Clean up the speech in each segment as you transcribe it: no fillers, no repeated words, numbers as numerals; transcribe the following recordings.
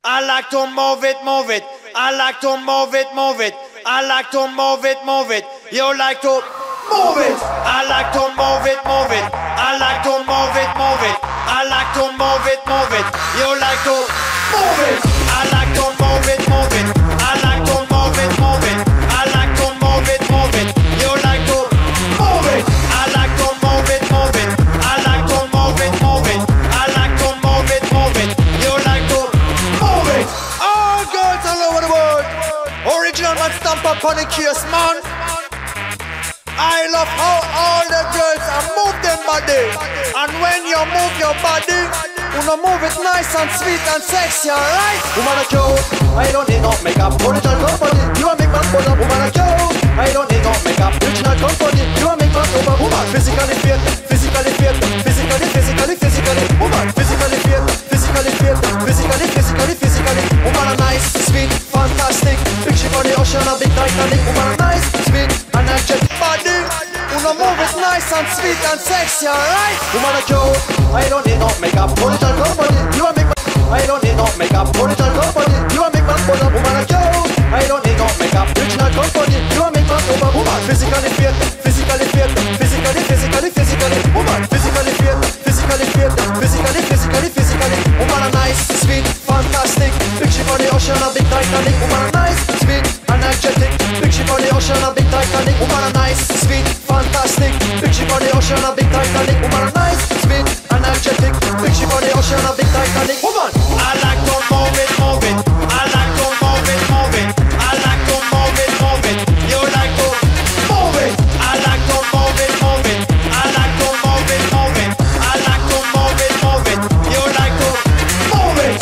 I like to move it, move it. I like to move it, move it. I like to move it, move it. You like to move it. I like to move it, move it. I like to move it, move it. I like to move it, move it. You like to move it. I like to move it, move it. I like to move it, move it. I like to move it, move it. You like to move it. I like to move it, move it. I like to move it, move it. I like to move it, move it. You like to move it. All girls all over the world. Original man stamp up on the case, man. I love how all the girls move them body. And when you move your body, you know move it nice and sweet and sexy, alright? Woman a cute, I don't need no makeup. Original company, you a make man put up. Woman a cute, I don't need no makeup. Original company, you a make man over. Woman physically fit, physically fit, physically. Woman physically fit, physically fit, physically. Woman a nice, sweet, fantastic. Big ship on the ocean, a big Titanic. Woman a nice, sweet, energetic body. You know move it nice and sweet and sexy, alright? Woman a cute, I don't need no makeup. Original company, you a make man. I don't need no makeup. Original company, you a make man put up. Woman a cute, I don't need no makeup. Original company, you a make man over. Woman physically fit, physically. Woman physically fit, physically. Woman a nice, sweet, fantastic. Big ship on the ocean, a big Titanic. Woman a nice, sweet, energetic. Big ship on the ocean, a big Titanic. Woman a nice, sweet, fantastic. Big ship on the ocean, a big Titanic. Woman a nice, sweet, energetic. Big ship on the ocean, a big Titanic. Woman, I like to move it, move it. I like to move it, move it. I like to move it, move it. You like to move it. I like to move it, move it. I like to move it, move it. I like to move it, move it. You like to move it.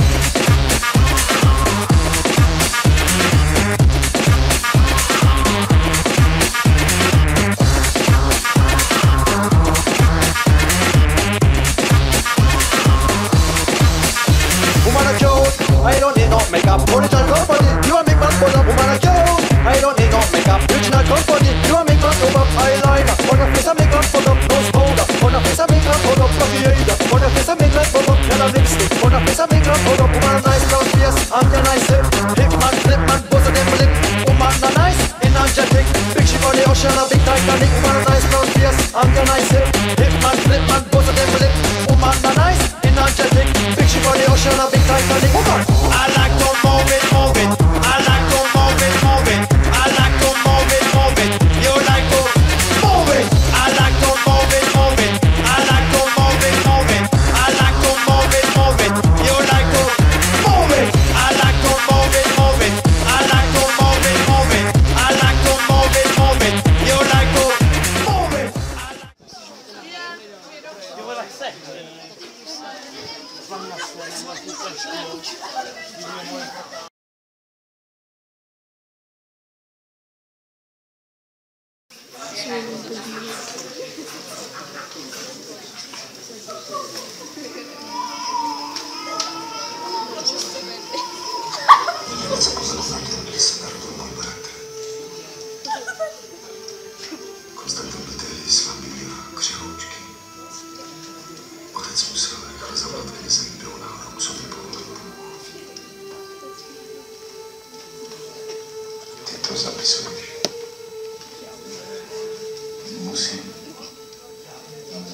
Woman a cute, I don't need no makeup. Original company, you a make man put up. Woman a cute, I don't need no makeup. Original company, you a make man put up. Eyeliner, on your face a make man put up. Nose powder, on your face a make man put up. Coffee aider, on your face a make man put up. Yellow lipstick, on your face a make man put up. Woman a nice brown face, and your nice hip. Hip man, flip man, both of them lip. Woman a nice, energetic. Big ship on the ocean, a big Titanic. Woman a nice brown face, and your nice hip. Hip man, flip man, both of them lip. Woman a nice, energetic. Big ship on the ocean, a big Titanic. Woman, I like to move it, move it. I like to move it, move it. I like to move it, move it. You like to move it. I like to move it, move it. I like to move it, move it. I like to move it, move it. You like to move it. I like to move it, move it. I like to move it, move it. I like to move it, move it. You like to move it. Konstantin svá Biblia křehoučky. Otec musel rychle zavolat kněze, byl náhodou musel povolit. Ty to zapisuješ. Musím.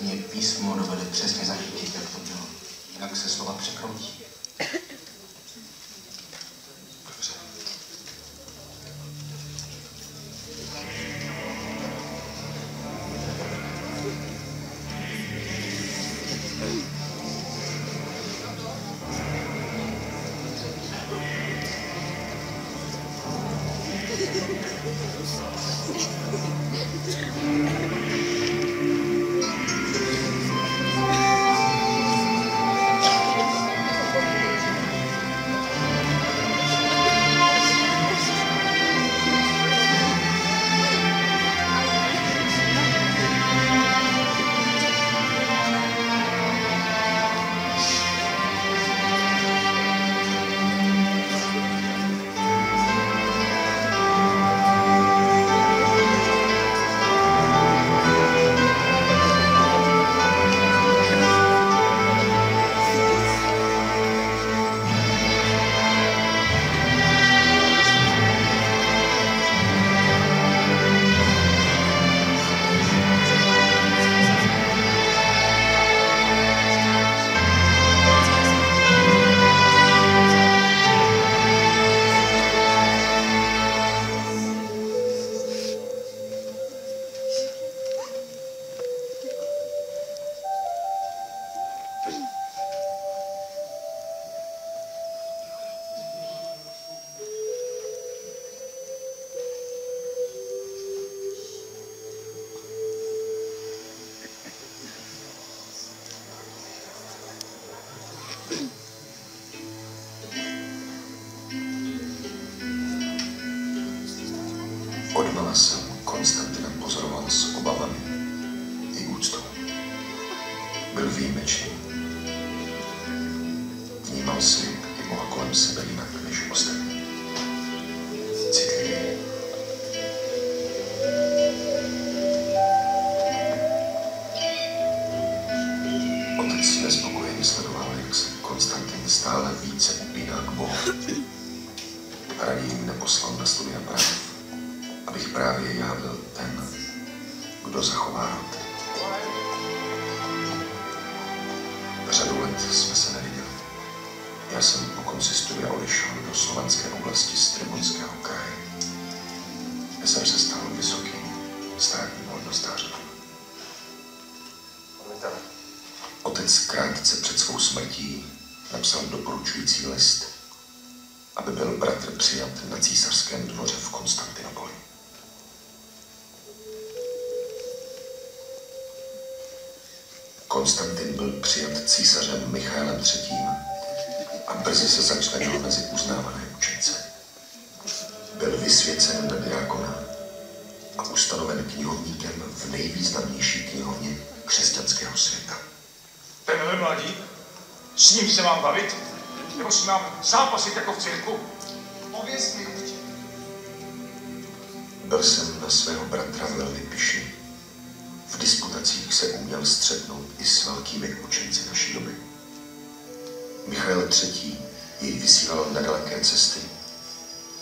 Mě písmo dovede přesně zachytit, jak to bylo. Jinak se slova překroutí. Dobře. kdo zachová rod. Řadu let jsme se neviděli. Já jsem po konci studia odešel do slovanské oblasti Strimonského kraje, kde jsem se stal vysokým státním hodnostářem. Otec krátce před svou smrtí napsal doporučující list, aby byl bratr přijat na císařském dvoře v Konstantinopoli. Konstantin byl přijat císařem Michaelem III. A brzy se začlenil mezi uznávané učence. Byl vysvěcen na diakona a ustanoven knihovníkem v nejvýznamnější knihovně křesťanského světa. Tenhle mladík? S ním se mám bavit? Nebo si mám zápasit jako v cirku? Pověz mi. Byl jsem na svého bratra velmi pyšný. V disputacích se uměl střetnout i s velkými učenci naší doby. Michael III. Jej vysílal na daleké cesty,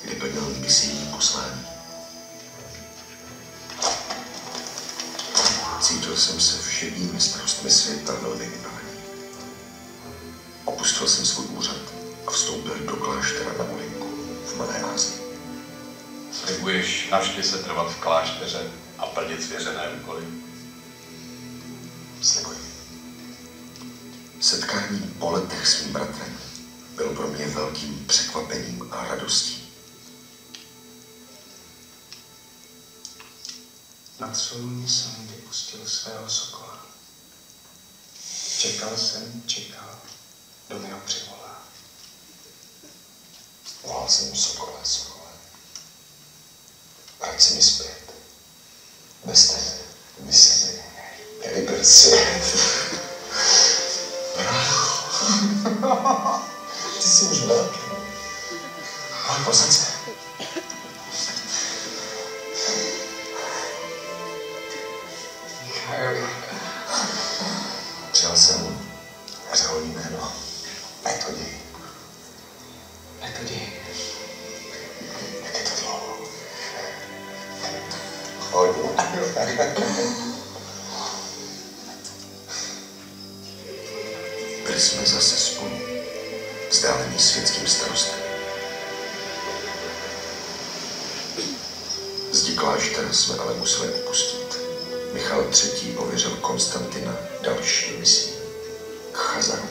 kde plnil misijní poslání. Cítil jsem se všedními starostmi světa velmi vybavený. Opustil jsem svůj úřad a vstoupil do kláštera na Ulinku v Malé Asii. Slibuješ navždy se trvat v klášteře a plnit svěřené úkoly? Slibuji. Setkání po letech s mým bratrem bylo pro mě velkým překvapením a radostí. Na Soluni jsem vypustil svého sokola. Čekal, kdo mi ho přivolá. Volal jsem sokole, vrať se mi zpět. Bez tebe by se mi nevybrl svět. Ty jsi už velký. Ale posaď se. Michaeli. Přijal jsem řeholní jméno Metoděj. Metoděj. Jak je to dlouho? Hodně. Byli jsme zase spolu, vzdálení světským starostem. Zdi kláštera jsme ale museli opustit. Michal III. Pověřil Konstantina další misí k Chazarům.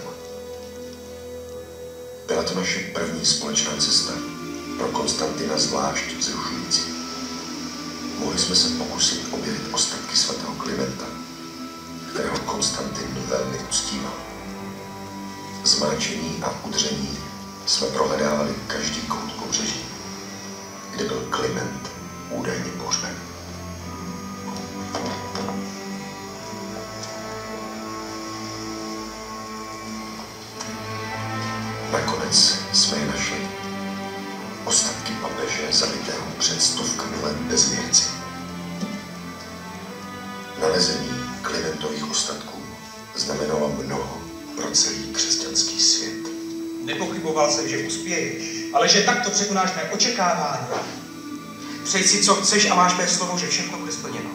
Byla to naše první společná cesta, pro Konstantina zvlášť vzrušující. Mohli jsme se pokusit objevit ostatky svatého Klimenta, kterého Konstantin velmi uctíval. Zmáčení a udření jsme prohledávali každý kout pobřeží, kde byl Kliment údajně pohřben. Nakonec jsme je našli. Ostatky papeže zabitého před stovkami let bez věci. Nalezení Klimentových ostatků znamenalo mnoho pro celý křesťanský svět. Nepochyboval jsem, že uspěješ, ale že takto překonáš mé očekávání. Přej si, co chceš a máš mé slovo, že všechno bude splněno.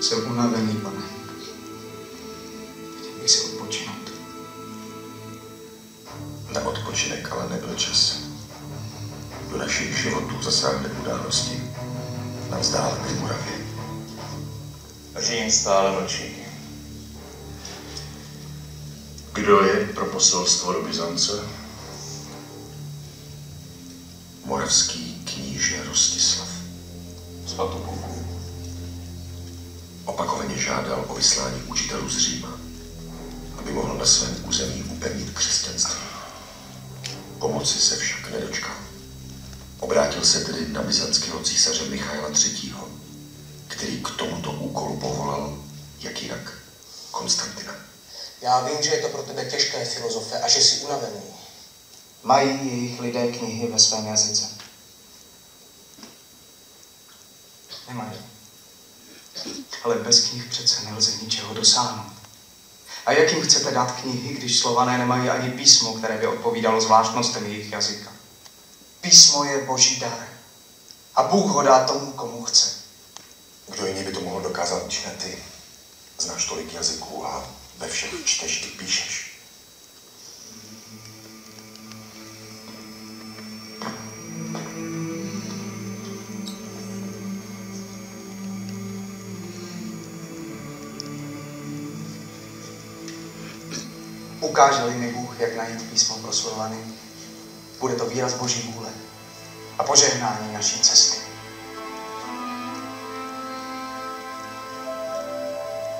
Jsem unavený, pane. Chtěl bych si odpočinout. Na odpočinek ale nebyl čas. Do našich životů zasáhly události na vzdálené Moravě. Řím stále mlčí. Kdo je pro poselstvo do Byzance? Moravský kníže Rostislav. Svatopluk. Opakovaně žádal o vyslání učitelů z Říma, aby mohl na svém území upevnit křesťanství. Pomoci se však nedočkal. Obrátil se tedy na byzantského císaře Michaela III., který k tomuto úkolu povolal, jak jinak, Konstantina. Já vím, že je to pro tebe těžké, filozofe, a že jsi unavený. Mají jejich lidé knihy ve svém jazyce? Nemají. Ale bez knih přece nelze ničeho dosáhnout. A jak jim chcete dát knihy, když Slované nemají ani písmo, které by odpovídalo zvláštnostem jejich jazyka? Písmo je boží dar. A Bůh ho dá tomu, komu chce. Kdo jiný by to mohl dokázat, když ne ty. Znáš tolik jazyků a ve všech čteš i píšeš. Ukáže-li mi Bůh, jak najít písmo pro Slovany, bude to výraz Boží vůle a požehnání naší cesty.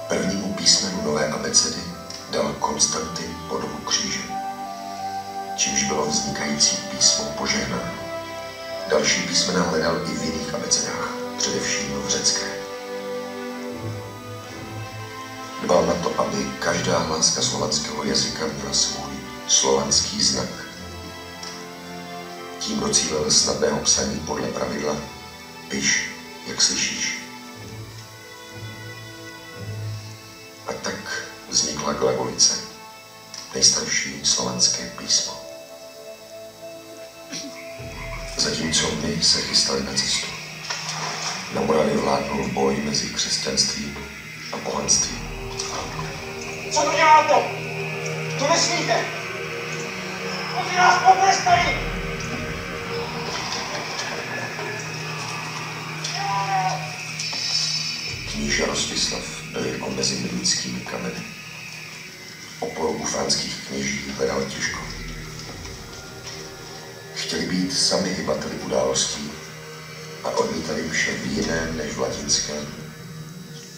Prvnímu písmenu nové abecedy dal Konstantin podobu kříže, čímž bylo vznikající písmo požehnáno. Další písmena hledal i v jiných abecedách, především v řecké. Dbal na to, aby každá hláska slovanského jazyka měla svůj slovanský znak. Tím docílil snadného psaní podle pravidla piš, jak slyšíš. A tak vznikla glagolice, nejstarší slovanské písmo. Zatímco my se chystali na cestu, na Moravě vládnul boj mezi křesťanstvím a pohanstvím. Co to děláte? To nesmíte! Oni nás potrestají! Kníže Rostislav byl jako mezi milnickými kameny. Oporu ufánských kněží hledal těžko. Chtěli být sami hybateli událostí a odmítali vše v jiném než v latinském,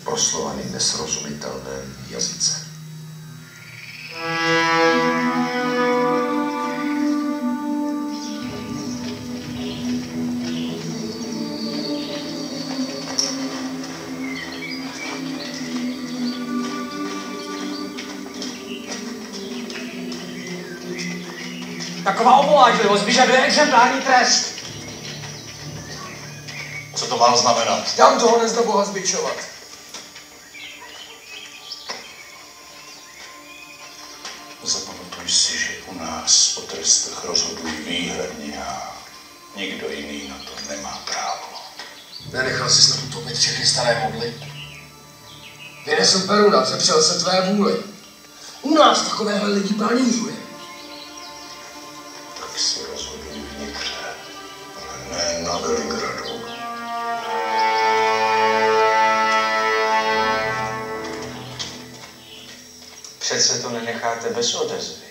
pro Slovany nesrozumitelném jazyce. Taková opovážlivost vyžaduje exemplární trest. Co to má znamenat? Dám toho nezda Boha zbičovat. Zapamatuj si, že u nás o trestech rozhodují výhradně a nikdo jiný na to nemá právo. Nenechal jsi snad utopit všechny staré modly? Vynesl peruna, přepřel se tvé vůli. U nás takovéhle lidi pranířuje. Tak si rozhodují vnitře, ale ne na Veligradu. Přece to nenecháte bez odezvy.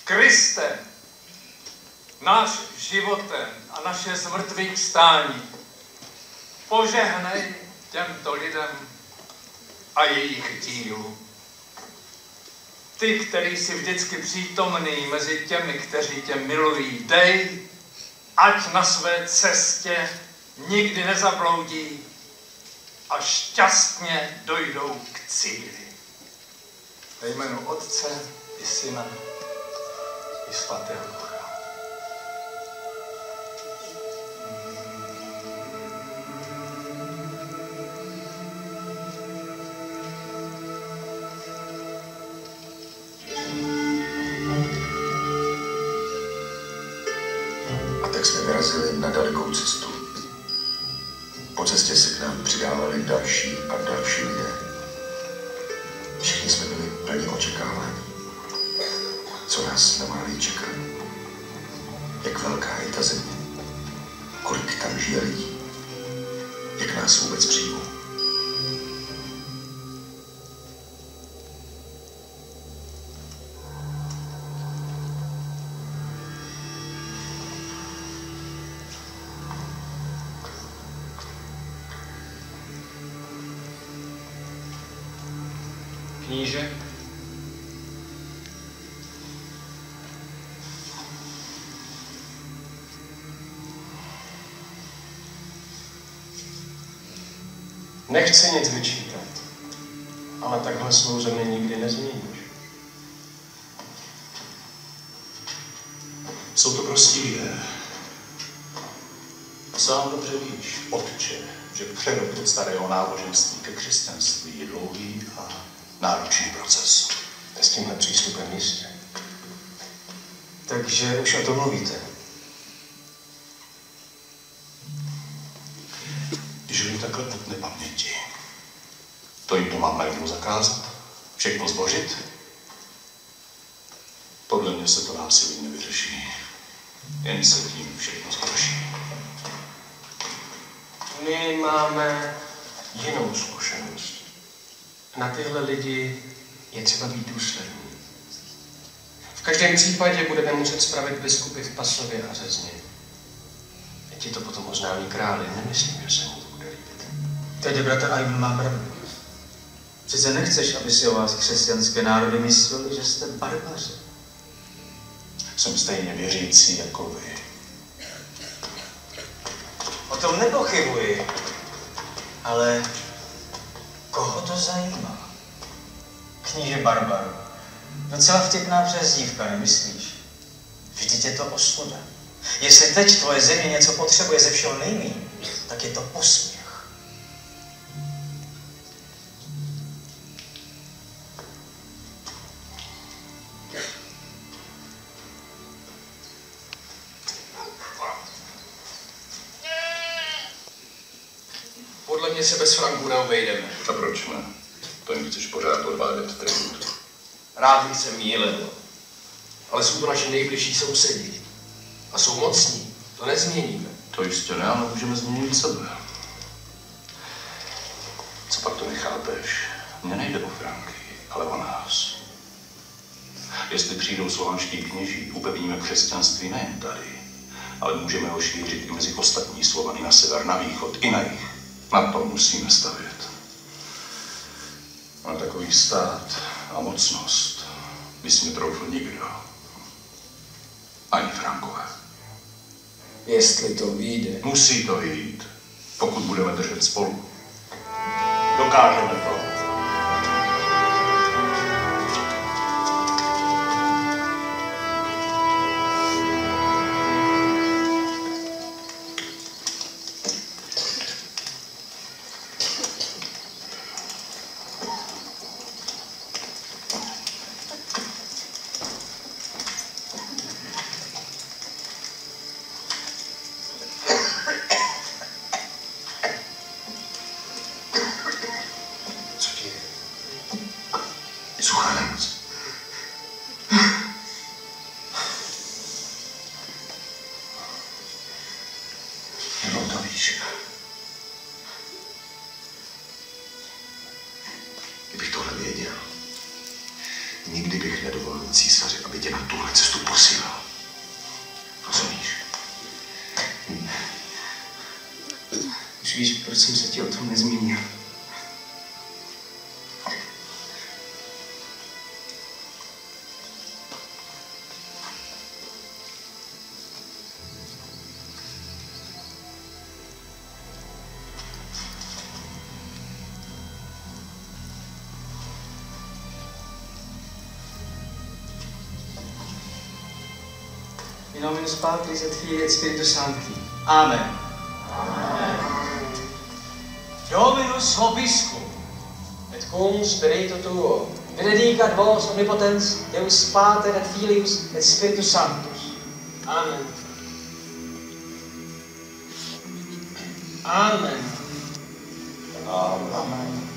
Kriste, náš životem a naše zmrtvých stání, požehnej těmto lidem a jejich dílu. Ty, který jsi vždycky přítomný mezi těmi, kteří tě milují, dej, ať na své cestě nikdy nezabloudí a šťastně dojdou k cíli. Ve jménu Otce i Syna i Svatého Ducha. dalekou cestu. Po cestě se k nám přidávali další a další lidé. Všichni jsme byli plně očekávání. Co nás na Málii čeká? Jak velká je ta země? Kolik tam žije lidí? Jak nás vůbec přijmou? Kníže? Nechci nic vyčítat, ale takhle svou zemi nikdy nezměníš. Jsou to prostí lidé. Sám dobře víš, otče, že přerod od starého náboženství ke křesťanství je dlouhý a náročný proces. S tímhle přístupem jistě. Takže už o tom mluvíte. Žili takhle od nepaměti. To jim to mám najednou zakázat? Všechno zbořit? Podle mě se to násilí nevyřeší. Jen se tím všechno zhorší. My máme jinou zkušenost. Na tyhle lidi je třeba být důsledný. V každém případě budeme muset spravit biskupy v Pasově a Řezně. Ti to potom oznámí králi, nemyslím, že se mu to bude líbit. Tedy, bratr, a mám pravdu. Přece nechceš, aby si o vás křesťanské národy mysleli, že jste barbaři. Jsem stejně věřící jako vy. O tom nepochybuji. Ale koho to zajímá? Kníže Barbaru. Docela vtipná přezdívka, nemyslíš? Vždyť je to ostuda. Jestli teď tvoje země něco potřebuje ze všeho nejméně, tak je to posměch. Podle mě se bez franků neobejdeme. A proč ne? To jim chceš pořád odvádět tribut. Rád bych se mýlil. Ale jsou to naši nejbližší sousedi. A jsou mocní. To nezměníme. To jistě ne, ale můžeme změnit sebe. Co pak to nechápeš? Mně nejde o Franky, ale o nás. Jestli přijdou slovanští kněží, upevníme křesťanství nejen tady, ale můžeme ho šířit i mezi ostatní Slovany na sever, na východ, i na jih. Na to musíme stavět. A na takový stát a mocnost by si netroufl nikdo. Ani Frankové. Jestli to vyjde. Musí to jít, pokud budeme držet spolu. Dokážeme to. Kdybych tohle věděl, nikdy bych nedovolil císaři, aby tě na tuhle cestu posílal. Rozumíš? Už víš, proč jsem se ti o tom nezmínil. In nomine Patris et Filii et Spiritus Sancti. Amen. Amen. Dominus vobiscum. Et cum spiritu tuo. Benedicat vos omnipotens Deus Pater et Filius et Spiritus Sanctus. Amen. Amen. Amen.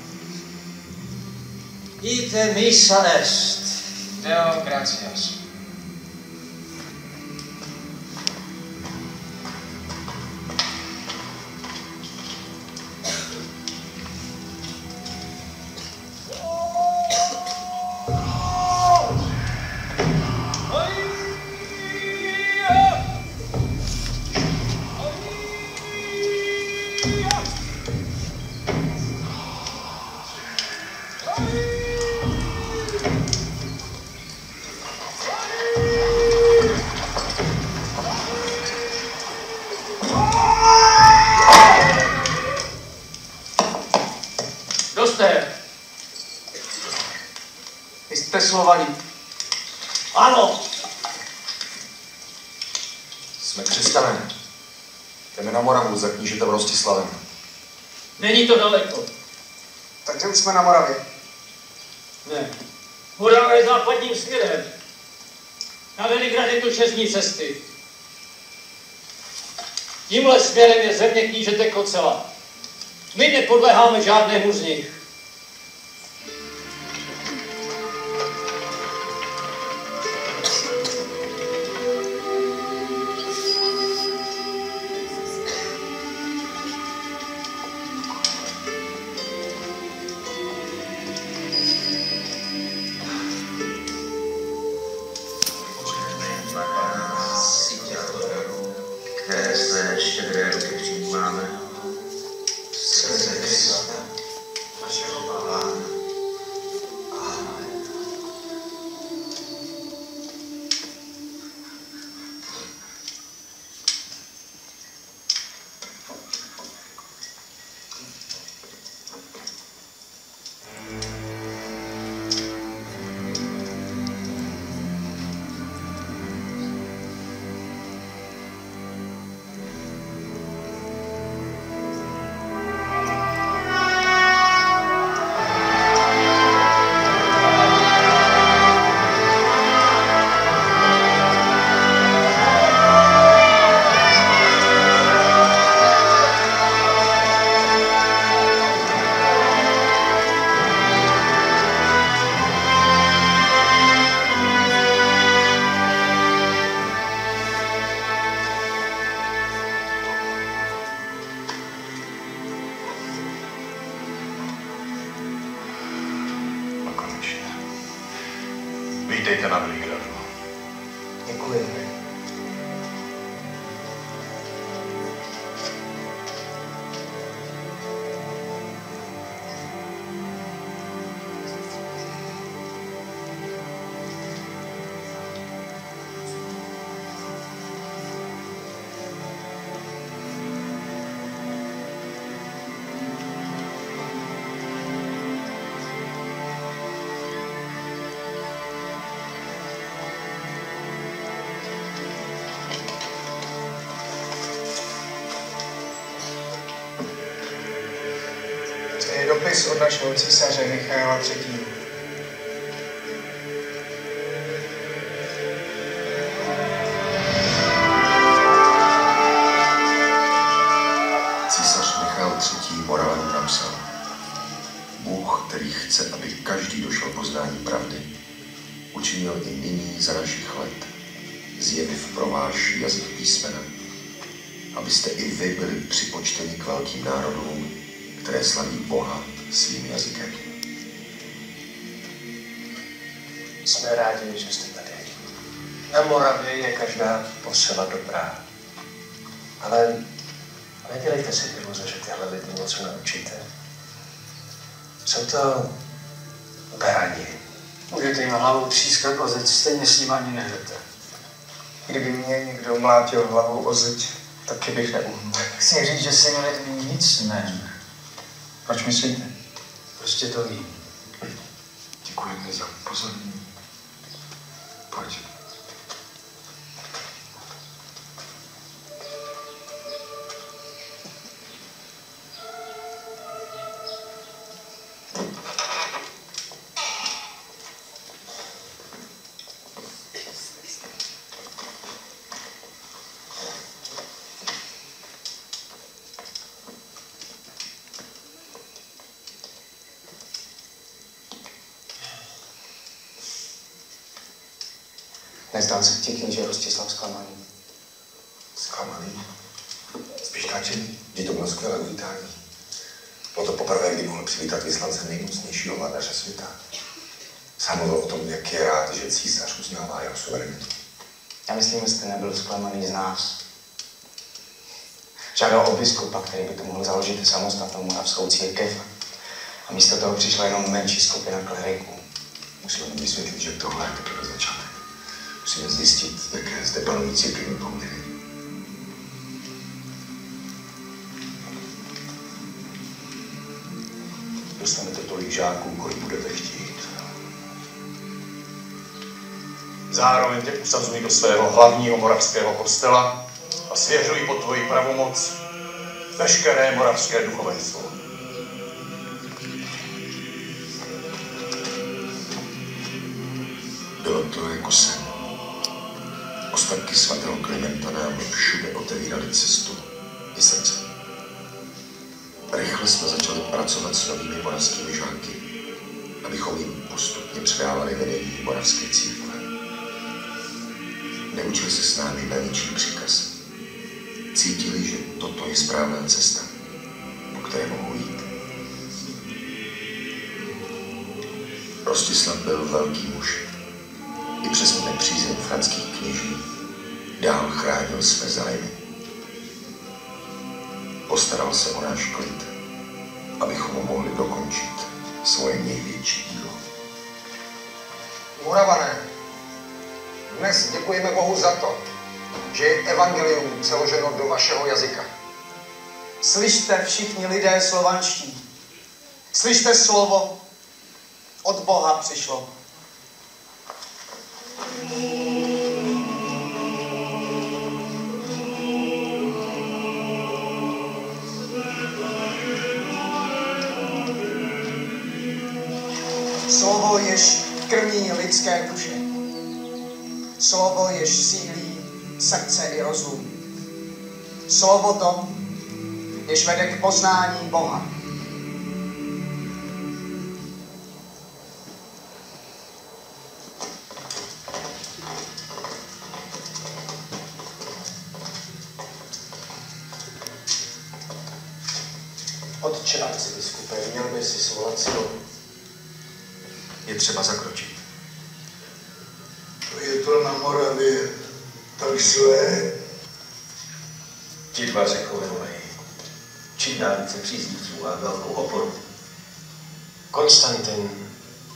Ite missa est. Deo gratias. Jste Slovaní. Ano. Jsme křesťané. Jdeme na Moravu za knížetem Rostislavem. Není to daleko. Takže už jsme na Moravě. Ne. Morava je západním směrem. Na Veligrad je to 6 dní cesty. Tímhle směrem je země knížete Kocela. My nepodléháme žádnému z nich. Které své štědré ruky přijímáme. Skrze Krista, našeho Pána. Amen. Vítejte na Veligradu. Děkujeme. Je dopis od našeho císaře Michaela III. Císař Michal III. Moravanům napsal: Bůh, který chce, aby každý došel poznání pravdy, učinil i nyní za našich let, zjeviv pro váš jazyk písmena, abyste i vy byli připočteni k velkým národům, které slaví Boha svým jazykem. Jsme rádi, že jste tady. Na Moravě je každá posela dobrá. Ale nedělejte si iluze, že tyhle lidi něco naučíte. Jsou to berani. Můžete jim hlavou třískat o zeď, stejně s ním ani nehrete. Kdyby mě někdo mlátil hlavou o zeď, taky bych neuměl. Chci říct, že si mi lidmi nic ne. Proč myslíte? Prostě to vím. Děkujeme za pozorní. Pojď. Nezdál se ti kníže Rostislav zklamaný? Zklamaný? Spíš nadšený, že to bylo skvělé uvítání. Bylo to poprvé, kdy mohl přivítat vyslance nejmocnějšího vládaře světa. Sám mluvil o tom, jak je rád, že císař uznává jeho suverenitu. Já myslím, že jste nebyl zklamaný z nás. Žádal o biskupa, který by to mohl založit samostatnou moravskou církev. A místo toho přišla jenom menší skupina kleriků. Musíme mi vysvětlit, že tohle je teprve začátek. Musíme zjistit, jaké zde panují církevní poměry. Dostanete tolik žáků, kolik budete chtít. Zároveň tě usazuji do svého hlavního moravského kostela a svěřuji pod tvoji pravomoc veškeré moravské duchovenstvo. Bylo to jako sen. Ostatky svatého Klementa nám všude otevíraly cestu i srdce. Rychle jsme začali pracovat s novými moravskými žáky, abychom jim postupně předávali vedení moravské církve. Neučili se s námi na ničí příkaz. Cítili, že toto je správná cesta, po které mohou jít. Rostislav byl velký muž. I přes nepřízeň franských kněží dál chránil své zájmy. Postaral se o náš klid, abychom mohli dokončit svoje největší dílo. Moravané, dnes děkujeme Bohu za to, že je evangelium přeloženo do vašeho jazyka. Slyšte všichni lidé slovanští. Slyšte slovo. Od Boha přišlo. Slovo, jež krmí lidské duše. Slovo, jež sílí srdce i rozum. Slovo to, jež vede k poznání Boha. Otče arcibiskupe, měl by si svolat slovo. Je třeba zakročit. To je to na Moravě tak zlé. Ti dva Řekové mají čím dál více příznivců a velkou oporu. Konstantin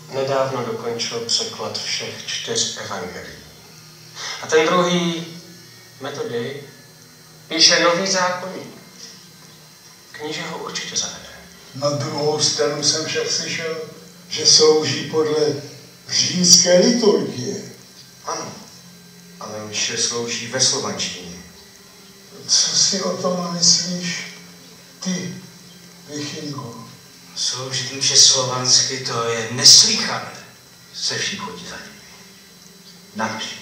nedávno dokončil překlad všech 4 evangelií. A ten druhý, Metodej, píše nový zákoník. Kníže ho určitě zavede. Na druhou stranu jsem však slyšel, že slouží podle římské liturgie. Ano, ale už slouží ve slovanštině. Co si o tom myslíš ty, Vichingo? Sloužit mše slovansky, to je neslýchané. Se vším chodí za nimi. Na vši.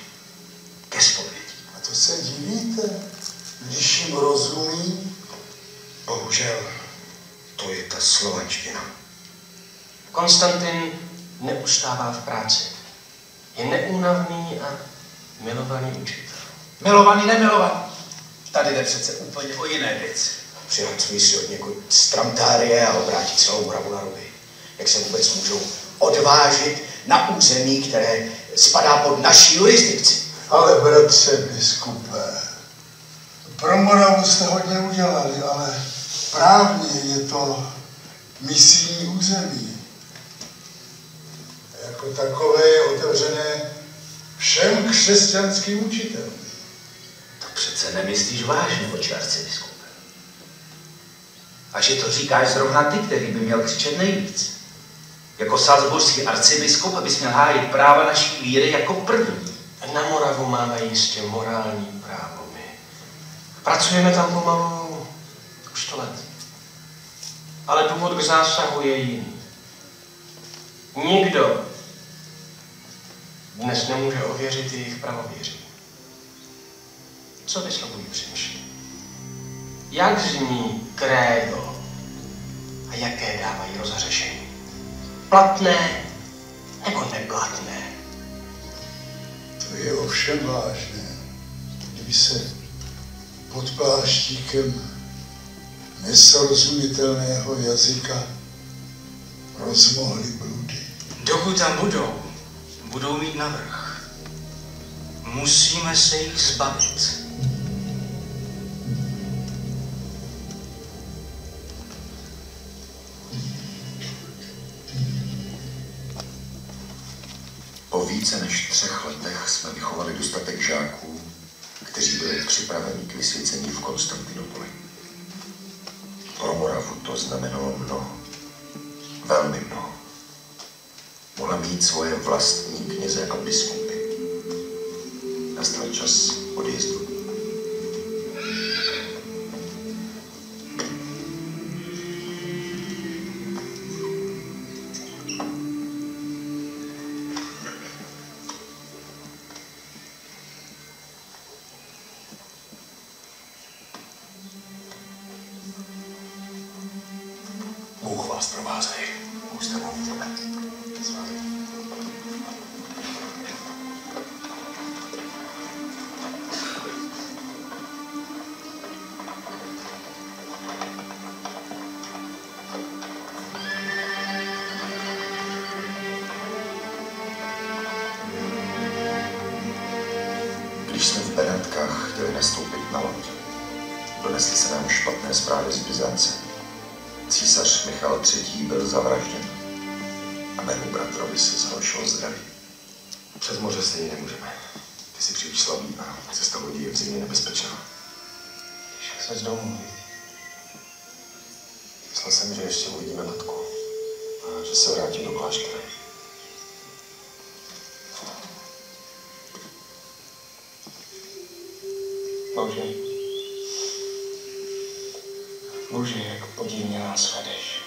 Ke zpovědi. A to se divíte, když jim rozumí? Bohužel, to je ta slovanština. Konstantin neustává v práci. Je neúnavný a milovaný učitel. Milovaný, nemilovaný. Tady jde přece úplně o jiné věci. Přihacují si od někud z Tramtárie a obrátí celou Moravu na ruby. Jak se vůbec můžou odvážit na území, které spadá pod naší jurisdikci? Ale bratře biskupe, pro Moravu jste hodně udělali, ale právně je to misijní území. Jako takové je otevřené všem křesťanským učitelům. To přece nemyslíš vážně, oče arcibiskupe. A že to říkáš zrovna ty, který by měl křičet nejvíc. Jako salzburský arcibiskup bys měl hájit práva naší víry jako první. Na Moravu máme jistě morální právo my. Pracujeme tam pomalu už 100 let. Ale důvod k zásahu je jiný. Nikdo dnes nemůže ověřit jejich pravověří. Co vyslovují při mši? Jak zní krédo a jaké dávají rozhřešení? Platné nebo neplatné? To je ovšem vážné, kdyby se pod pláštíkem nesrozumitelného jazyka rozmohly bludy. Dokud tam budou mít navrch. Musíme se jich zbavit. Po více než 3 letech jsme vychovali dostatek žáků, kteří byli připraveni k vysvěcení v Konstantinopoli. Pro Moravu to znamenalo mnoho. Velmi mnoho. Mohla mít svoje vlastní kněze a biskupy. Nastal čas odjezdu. Bůh vás provázej. Ústavu. Když jsme v Benátkách chtěli nastoupit na loď, donesly se nám špatné zprávy z Byzance. Císař Michal III. Byl zavražděn a mému bratrovi se zhoršilo zdraví. Přes moře stejně nemůžeme. Ty jsi příliš slabý a cesta lodí je v zimě nebezpečná. Šel se domů. Myslel jsem, že ještě uvidíme matku a že se vrátím do kláštera. Bože, jak podivně nás vedeš.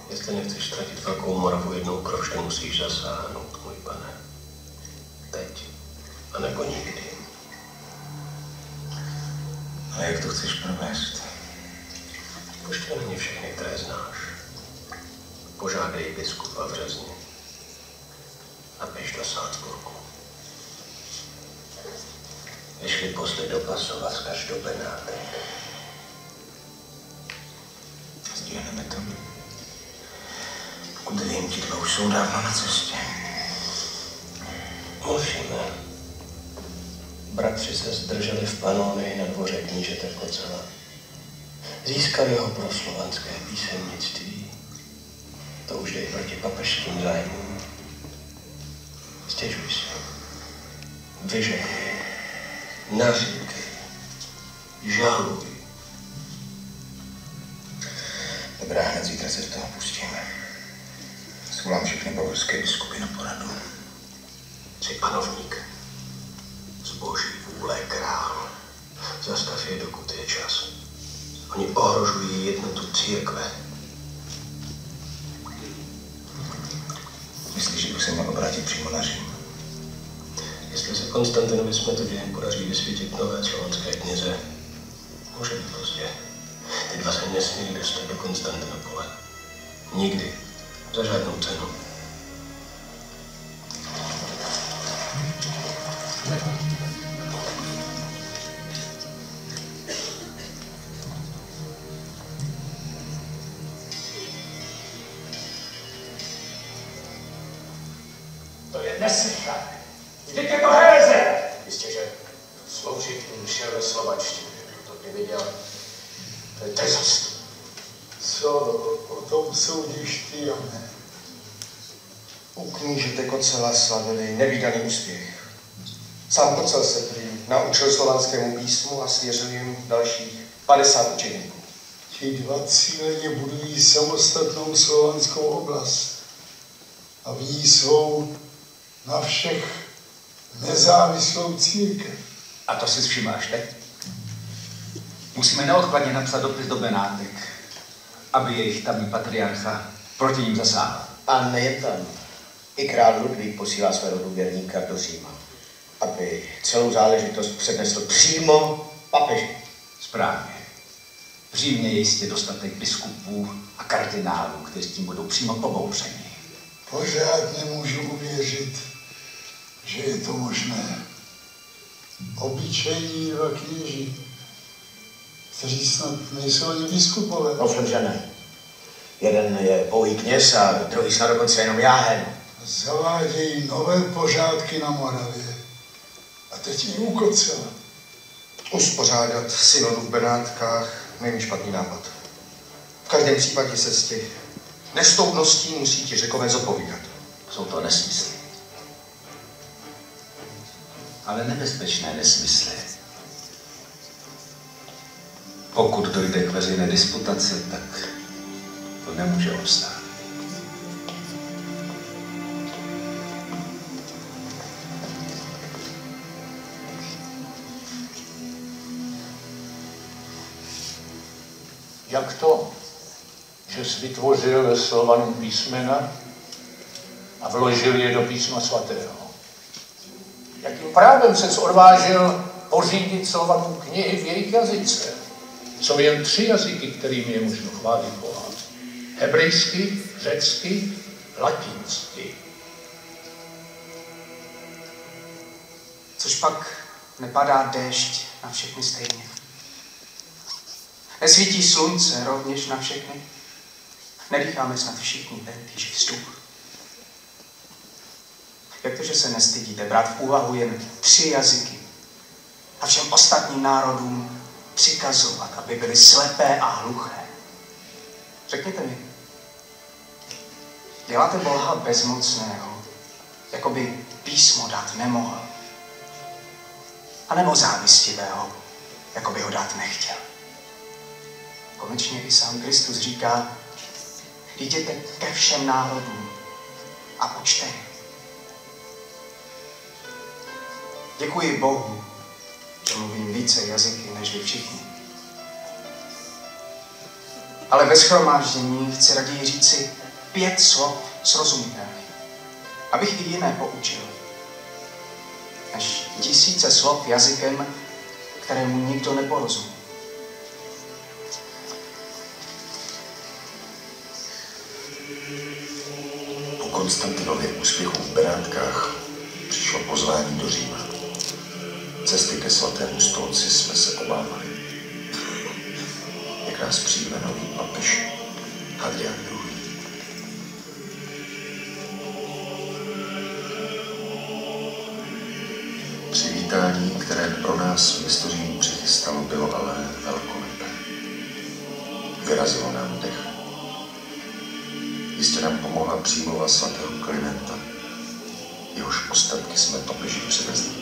Jestli nechceš ztratit velkou Moravu jednou kroště, musíš zasáhnout, můj pane. Teď, anebo nikdy. Ale jak to chceš provést? Pošli na ně všechny, které znáš. Požádej biskupa v Řezně a běž do Salzburgu. Vyšli posly do Pasova, vzkaž do Benátek. Stihneme to. Pokud vím, ti 2 už jsou dávno na cestě. Musíme. Bratři se zdrželi v Panonii na dvoře knížete Kocela. Získali ho pro slovanské písemnictví. To už jde proti papežským zájmům. Stěžuj si. Vyžaduj. Naříkej. Žaluj. Dobrá, hned zítra se do toho pustíme. Svolám všechny bavorské biskupy na poradu. Jsi panovník. Z boží vůle král. Zastav je, dokud je čas. Oni ohrožují jednotu církve. Myslíš, že bych se měl obrátit přímo na Řím? Jestli se Konstantinovi Smetodě podaří vysvětit nové slovanské kněze, může být pozdě. Ty 2 se nesmějí dostat do Konstantinopole. Nikdy. Za žádnou cenu. To je neslychané. Vždyť je to hereze! Jistě, že sloužit mše ve slovanštině, kdo to neviděl, to je drzostí. Co o tom soudíš ty, Jane? U knížete Kocela slavili nevídaný úspěch. Sám Kocel se prý naučil slovanskému písmu a svěřil jim dalších 50 učeníků. Ti 2 cíleně budují samostatnou slovanskou oblast a v ní svou na všech nezávislou církev. A to si všímáš teď? Musíme neodkladně napsat dopis do Benátek, aby jejich tamní patriarcha proti ním zasáhl. A nejen tam. I král Ludvík posílá svého důvěrníka do Říma. aby celou záležitost přednesl přímo papeži. Správně. V Římě je jistě dostatek biskupů a kardinálů, kteří tím budou přímo pobouřeni. Pořád nemůžu uvěřit, že je to možné. Obyčejní dva kněži, kteří snad nejsou ani biskupové. Ovšem, že ne. Jeden je pouhý kněz a druhý snad dokonce jenom jáhen. Zavádějí nové pořádky na Moravě. A teď ji ukocela. Uspořádat synodu v Benátkách není špatný nápad. V každém případě se z těch nestoudností musí ti Řekové zodpovídat. Jsou to nesmysly. Ale nebezpečné nesmysly. Pokud dojde k veřejné disputaci, tak to nemůže obstát. Jak to, že jsi vytvořil Slovanům písmena a vložil je do písma svatého? Jakým právem ses odvážil pořídit Slovanům knihy v jejich jazyce? Jsou jen 3 jazyky, kterými je možno chválit Boha. Hebrejsky, řecky, latinsky. Což pak nepadá déšť na všechny stejně. Nesvítí slunce rovněž na všechny. Nedýcháme snad všichni tentýž vzduch. Jak to, že se nestydíte brát v úvahu jen 3 jazyky a všem ostatním národům přikazovat, aby byli slepé a hluché? Řekněte mi, děláte Boha bezmocného, jako by písmo dát nemohl, anebo závistivého, jako by ho dát nechtěl? Konečně i sám Kristus říká, jděte ke všem národům a učte je. Děkuji Bohu, že mluvím více jazyky než vy všichni. Ale ve shromáždění chci raději říci 5 slov srozumitelných, abych i jiné poučil, než 1000 slov jazykem, kterému nikdo neporozumí. Po Konstantinově úspěchu v Benátkách přišlo pozvání do Říma. Cesty ke svatému stolci jsme se obávali. Jak nás přijme nový papež Hadrián II. Přivítání, které pro nás město Řím přichystalo, bylo ale velkolepé. Vyrazilo nám dech. Jistě nám pomohla přímluva svatého Klimenta. Jehož ostatky jsme papeži přivezli.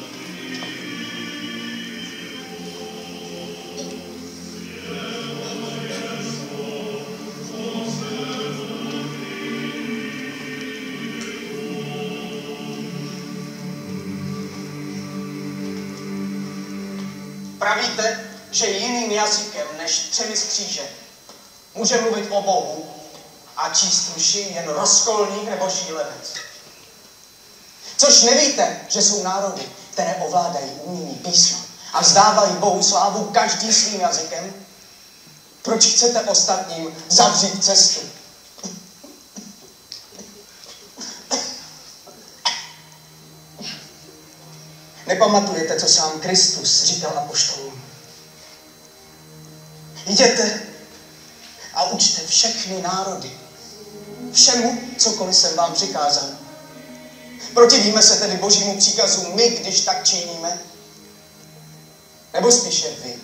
Pravíte, že jiným jazykem než 3 z kříže může mluvit o Bohu a číst mši jen rozkolník nebo šílenec. Což nevíte, že jsou národy, které ovládají umění písma a vzdávají Bohu slávu každý svým jazykem? Proč chcete ostatním zavřít cestu? Nepamatujete, co sám Kristus říkal apoštolům? Jděte a učte všechny národy. Všemu, cokoliv jsem vám přikázal. Protivíme se tedy Božímu příkazu my, když tak činíme? Nebo spíše vy?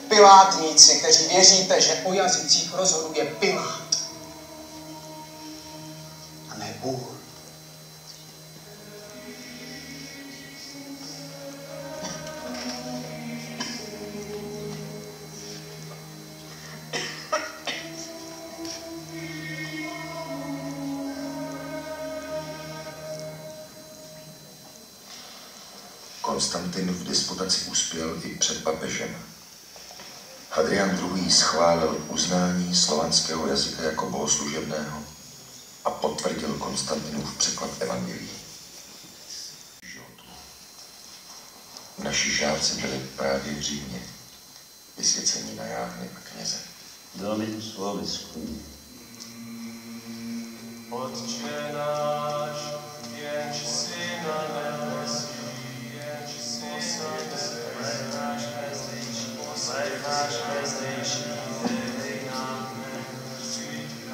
Pilátníci, kteří věříte, že o jazycích rozhoduje Pilát. A ne Bůh. Konstantin v disputaci uspěl i před papežem. Hadrián II. Schválil uznání slovanského jazyka jako bohoslužebného a potvrdil Konstantinův překlad evangelií. Naši žáci byli právě v Římě, vysvěcení na jáhny a kněze. Dominus vobiscum. Otče náš, jenž jsi na nebesích, jenž jsi náš nezdejší, dej nám přijít a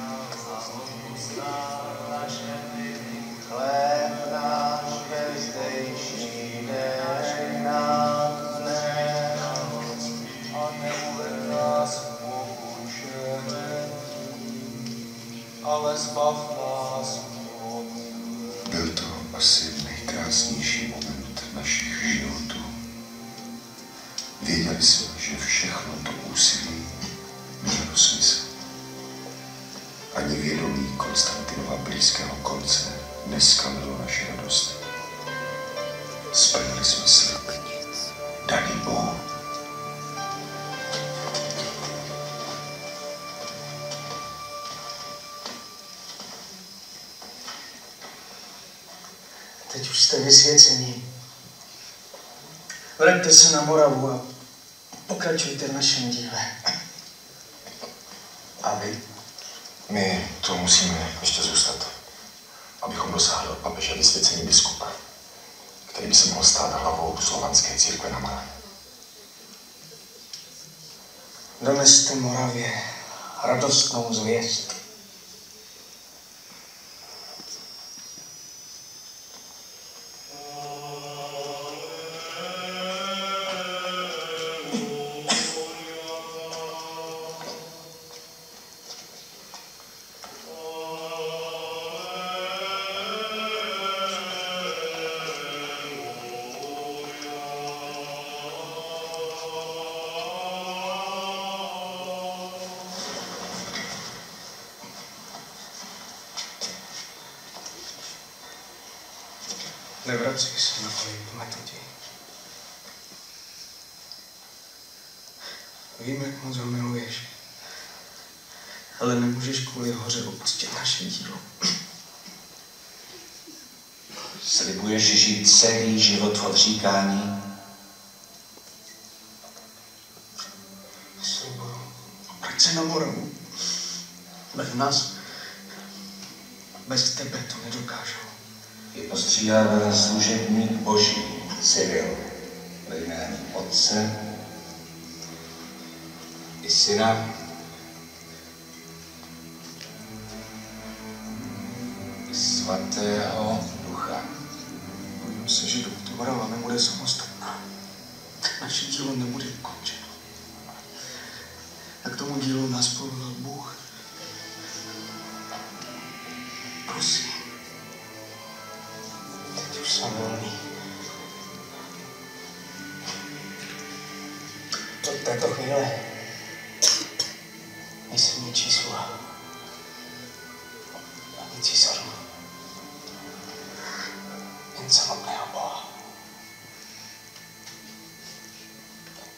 uznáš chléb náš nezdejší, dej nám dnes a neuved nás v pokušení, ale zbav nás od. Byl to asi nejkrásnější moment našich životů. Věděli jsme, že všechno to úsilí mělo smysl. Ani vědomí Konstantinova blízkého konce neskalilo naši radost. Splnili jsme slib daný Bohu. Teď už jste vysvěcení. Vraťte se na Moravu a pokračujte v našem díle. A vy? My tu musíme ještě zůstat, abychom dosáhli od papeže vysvěcení biskupa, který by se mohl stát hlavou slovanské církve na Moravě. Doneste Moravě radostnou zvěst. Nevracej se na tvoji metodě. Vím, jak moc ho miluješ, ale nemůžeš kvůli hoře opustit naše dílo. Slibuješ žít celý život v odříkání? Slibuju. Vrať se na Moravu. Bez nás, bez tebe to nedokážu. Je postřídává služebník Boží, Cyril, ve jménu Otce i Syna i Svatého Ducha. Bojím se, že dokud Morava nebude samostatná, naše dílo nebude ukončeno. A k tomu dílu nás povolal Bůh. Prosím. Teď už jsem volný. Od této chvíle nejsem ničí sluha. Ani císařů. Jen samotného Boha.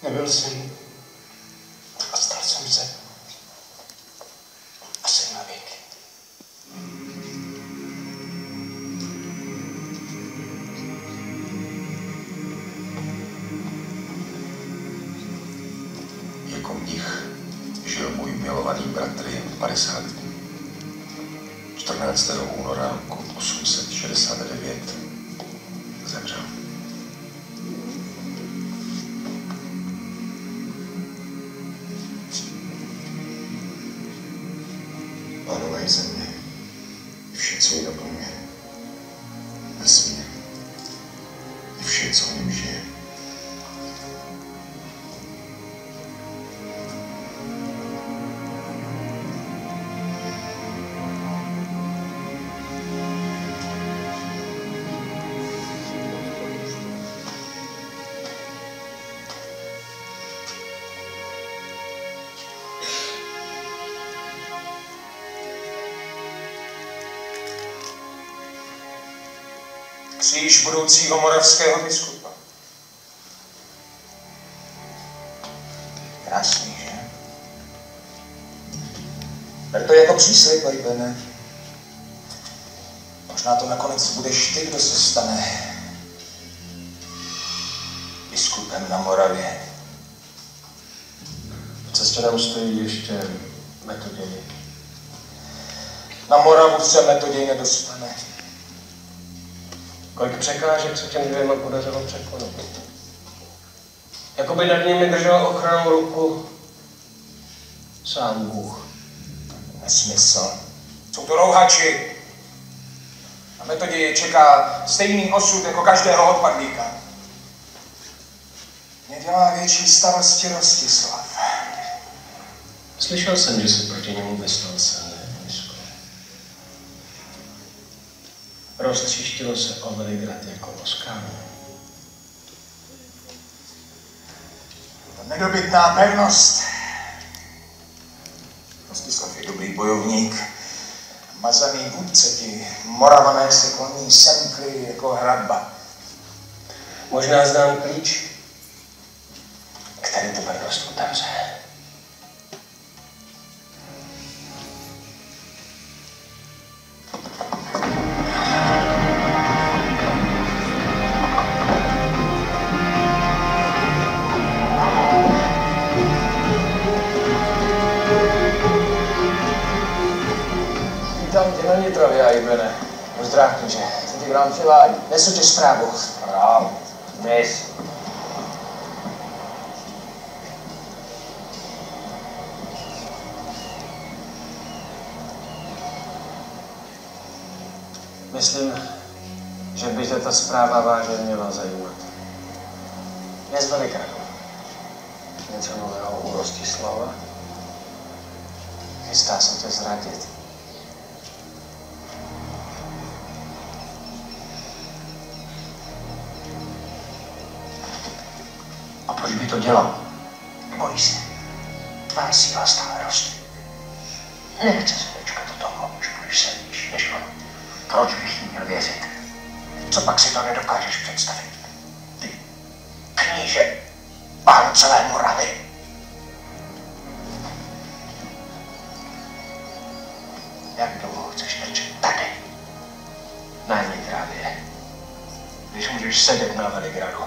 Nebyl jsem a stal jsem se. A jsem na věky. Jako mnich žil můj milovaný bratr jen 50 dní. 14. února roku 869 zemřel. Pánové země, i vše, co ji naplňuje, vesmír, i vše, co v něm žije. Kříž budoucího moravského biskupa. Krásný, že? Ber to jako příslib, Lejbene. Možná to nakonec budeš ty, kdo se stane biskupem na Moravě. V cestě nám stojí ještě Metoděj. Na Moravu se Metoděj nedostane. Kolik překážek se těm dvěma podařilo překonat. Jakoby nad nimi držel ochranou ruku sám Bůh. Nesmysl. Jsou to rouhači. A Metoděj čeká stejný osud jako každého odpadlíka. Mě dělá větší starosti Rostislav. Slyšel jsem, že se proti němu vyslal Misko. Roztříštilo se o Veligrad jako o skálu. Nedobytná pevnost. Rostislav je dobrý bojovník. Mazaný vůdce, ti Moravané se kloní semkli jako hradba. Možná znám klíč, který tu pevnost otevře. Vítám tě na Nitrově, Aibene. Pozdrav, kníže. Co ti vám přivádí? Nesu tě zprávu. Zprávu. Dnes. Myslím, že by tě ta zpráva vážně měla zajímat. Je z Veligradu. Něco nového u Rostislava. Chystá se tě zradit. A proč by to dělal? Bojí se. Tvá síla stále roste. Nechce se dočkat do toho, že budeš silnější než on. Proč bych jí měl věřit? Co pak si to nedokážeš představit? Ty, kníže, pán celé Moravy. Jak dlouho chceš trčet tady? Na Nitrávě. Když můžeš sedět na Veligradu.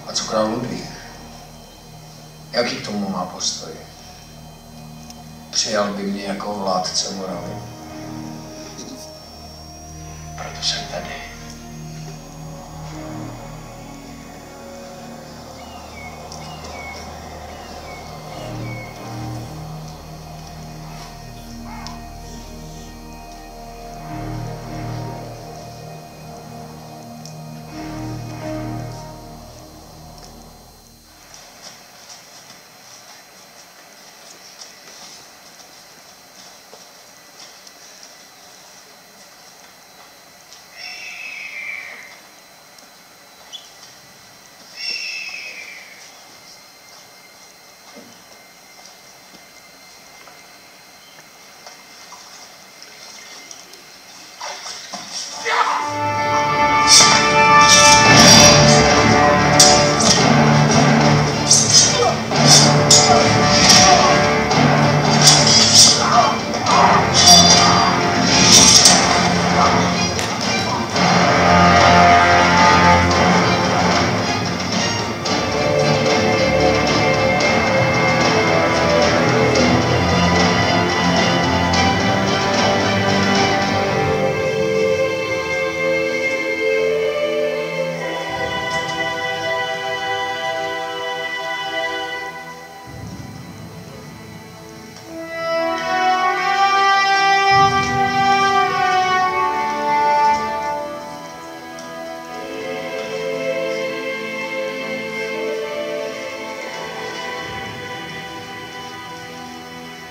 A co král Ludvík? Jaký k tomu má postoj? Přijal by mě jako vládce Moravy. Proto jsem tady.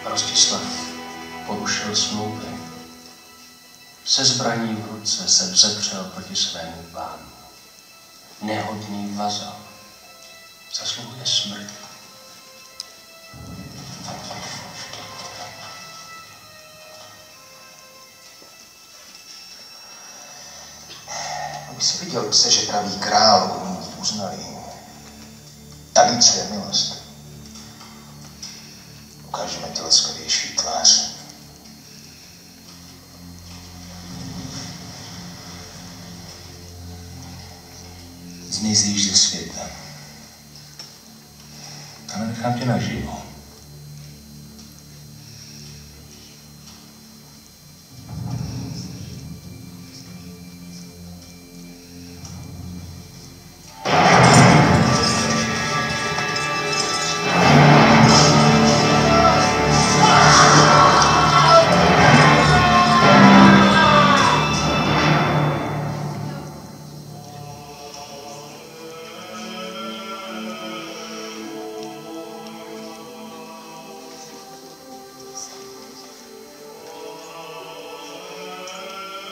Rostislav porušil smlouvy. Se zbraní v ruce se vzepřel proti svému pánu. Nehodný vazal zasluhuje smrt. Aby si viděl, že pravý král umí být uznalý. Tady, co je milost. Ukážeme ti laskavější tvář. Zmizíš ze světa. Ale nechám tě naživo.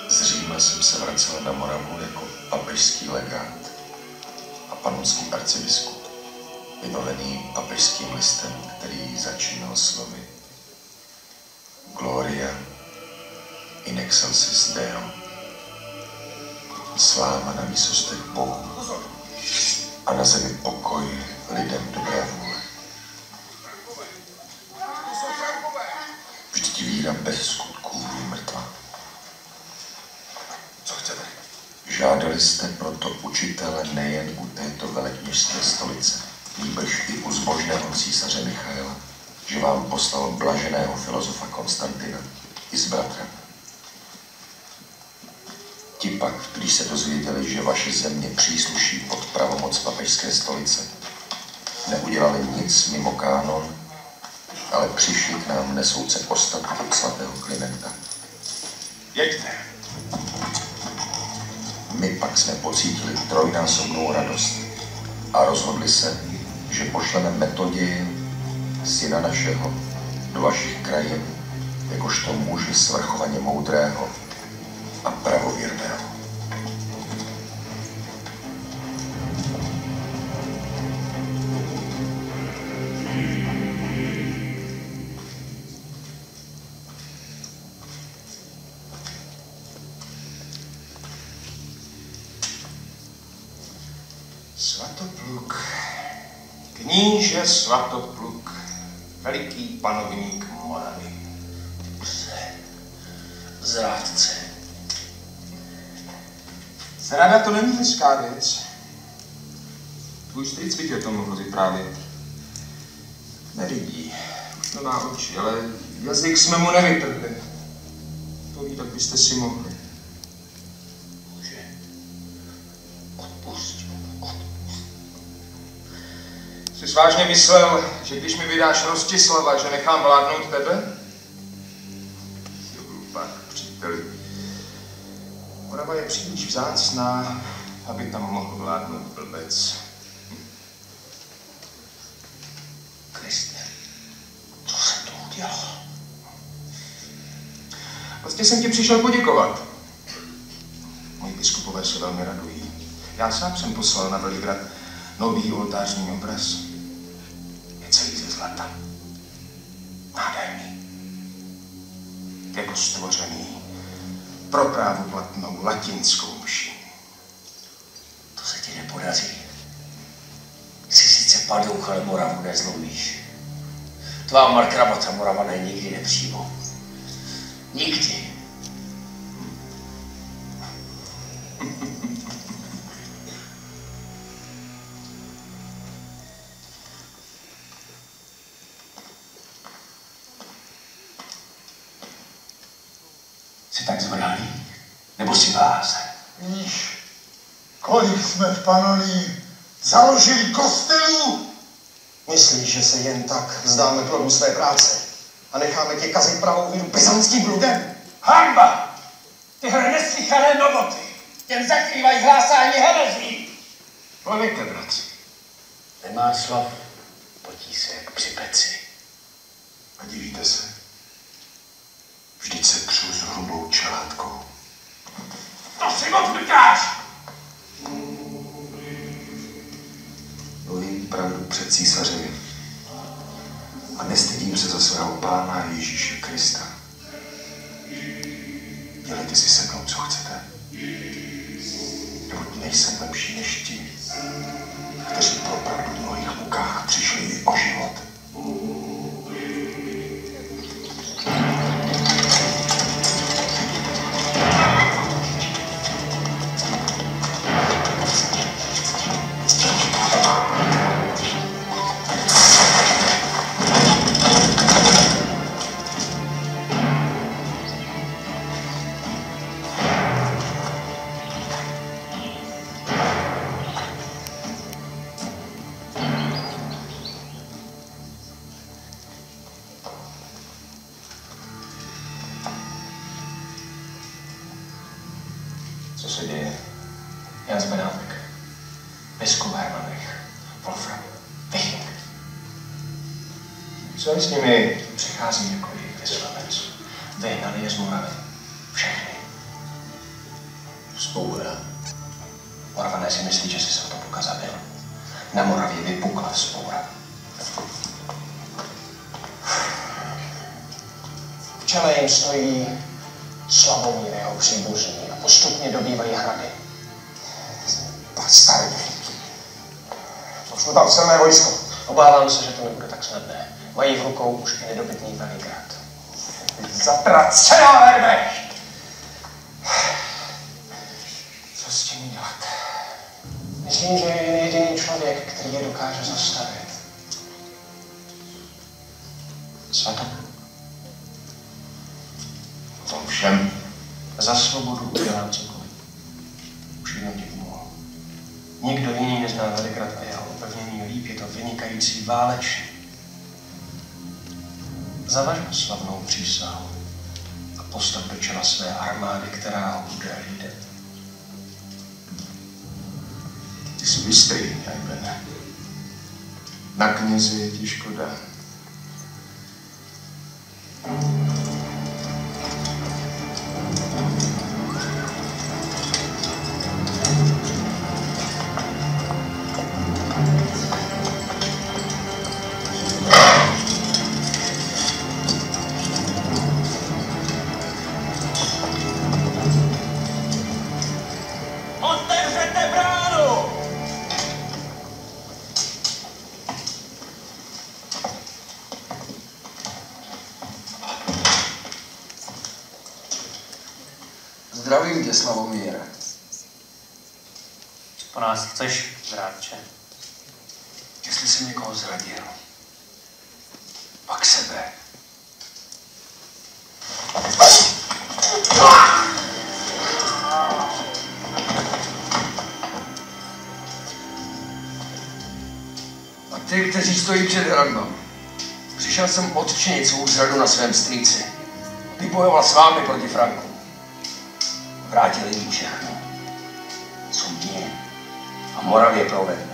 Z Říma jsem se vracel na Moravu jako papežský legát a panonský arcibiskup, vybavený papežským listem, který začínal slovy Gloria in excelsis Deo. Sláva na výsostech Bohu a na zemi pokoj lidem dobré vůle. Vždyť víra bez skutků je mrtvá. Co chcete? Žádali jste proto učitele nejen u této velekněžské stolice, nýbrž i u zbožného císaře Michaela, že vám poslal blaženého filozofa Konstantina i s bratrem. Ti pak, když se dozvěděli, že vaše země přísluší pod pravomoc papežské stolice, neudělali nic mimo kánon, ale přišli k nám nesouce ostatky svatého Klimenta. Jeďte. My pak jsme pocítili trojnásobnou radost a rozhodli se, že pošleme Metoděje, syna našeho, do vašich krajin, jakožto muže svrchovaně moudrého a pravověrného. Svatopluk, kníže Svatopluk, veliký panovník Moravy. Zrádce. Zrada to není hezká věc. Tvůj strýc by tě to mohl vyprávět. Nevidí, už nemá oči, ale jazyk jsme mu nevytrhli. To ví, tak byste si mohli. Jsi vážně myslel, že když mi vydáš Rostislava, že nechám vládnout tebe? Jsi hlupák, příteli. Morava je příliš vzácná, aby tam mohl vládnout blbec. Kriste, co jsem to udělal? Vlastně jsem ti přišel poděkovat. Moji biskupové se velmi radují. Já sám jsem poslal na Velihrad nový oltářní obraz. Je celý ze zlata. Nádherný. Jako stvořený pro právoplatnou latinskou mši. To se ti nepodaří. Jsi sice padouch, ale Moravu nezlomíš. Tvá markrabata Moravané nikdy nepřijmou. Nikdy. Jsi tak zvrhlý? Nebo jsi blázen? Víš, kolik jsme v Panoní založili kostelů? Myslíš, že se jen tak vzdáme plodu své práce a necháme tě kazit pravou víru byzantským bludem? Hanba! Tyhle neslychané novoty! Těm zakrývají hlásání herezí! Plavejte, bratři. Nemá slav, potí se jak při peci. A divíte se? Vždyť se přu s hrubou čelátkou. To si odmykáš! Mluvím pravdu před císařem. A nestydím se za svého Pána Ježíše Krista. Dělejte si se mnou, co chcete. Neboť nejsem lepší než ti, kteří pro pravdu v mnohých mukách přišli i o život. kněz Benátek, biskup Hermanrich, Wolfram, Wiching. Co je s nimi? Přichází jako jejich vyslanec. Vyhnali je z Moravy. Všechny. Vzpoura. Moravané si myslí, že si se o to Puka zabil. Na Moravě vypukla vzpoura. V čele jim stojí Slavomír, jeho příbuzní, a postupně dobývají hrady. Bastardi. Už mu tam silné vojsko. Obávám se, že to nebude tak snadné. Mají v rukou už i nedobytný Veligrad. Zatracená Vermeš! Co s tím dělat? Myslím, že je jediný člověk, který je dokáže zastavit. Svatok. V tom všem. Za svobodu udělám cokoliv. Už jenom ti pomohl. Nikdo jiný nezná Veligrad a jeho opevnění líp, je to vynikající válečný. Zavaž mu slavnou přísahu a postav do čela své armády, která ho bude hlídat. Ty jsi bystrý, Jajbene. Na knězi je ti škoda. Otevřete bránu! Zdravím tě, Slavomíre. Po nás chceš, zrádče? Jestli jsem někoho zradil, pak sebe. A ty, kteří stojí před hradbou, přišel jsem odčinit svou zradu na svém strýci. Vybojoval s vámi proti Frankům. Vrátili jim všechno, co mě a Moravě provedli.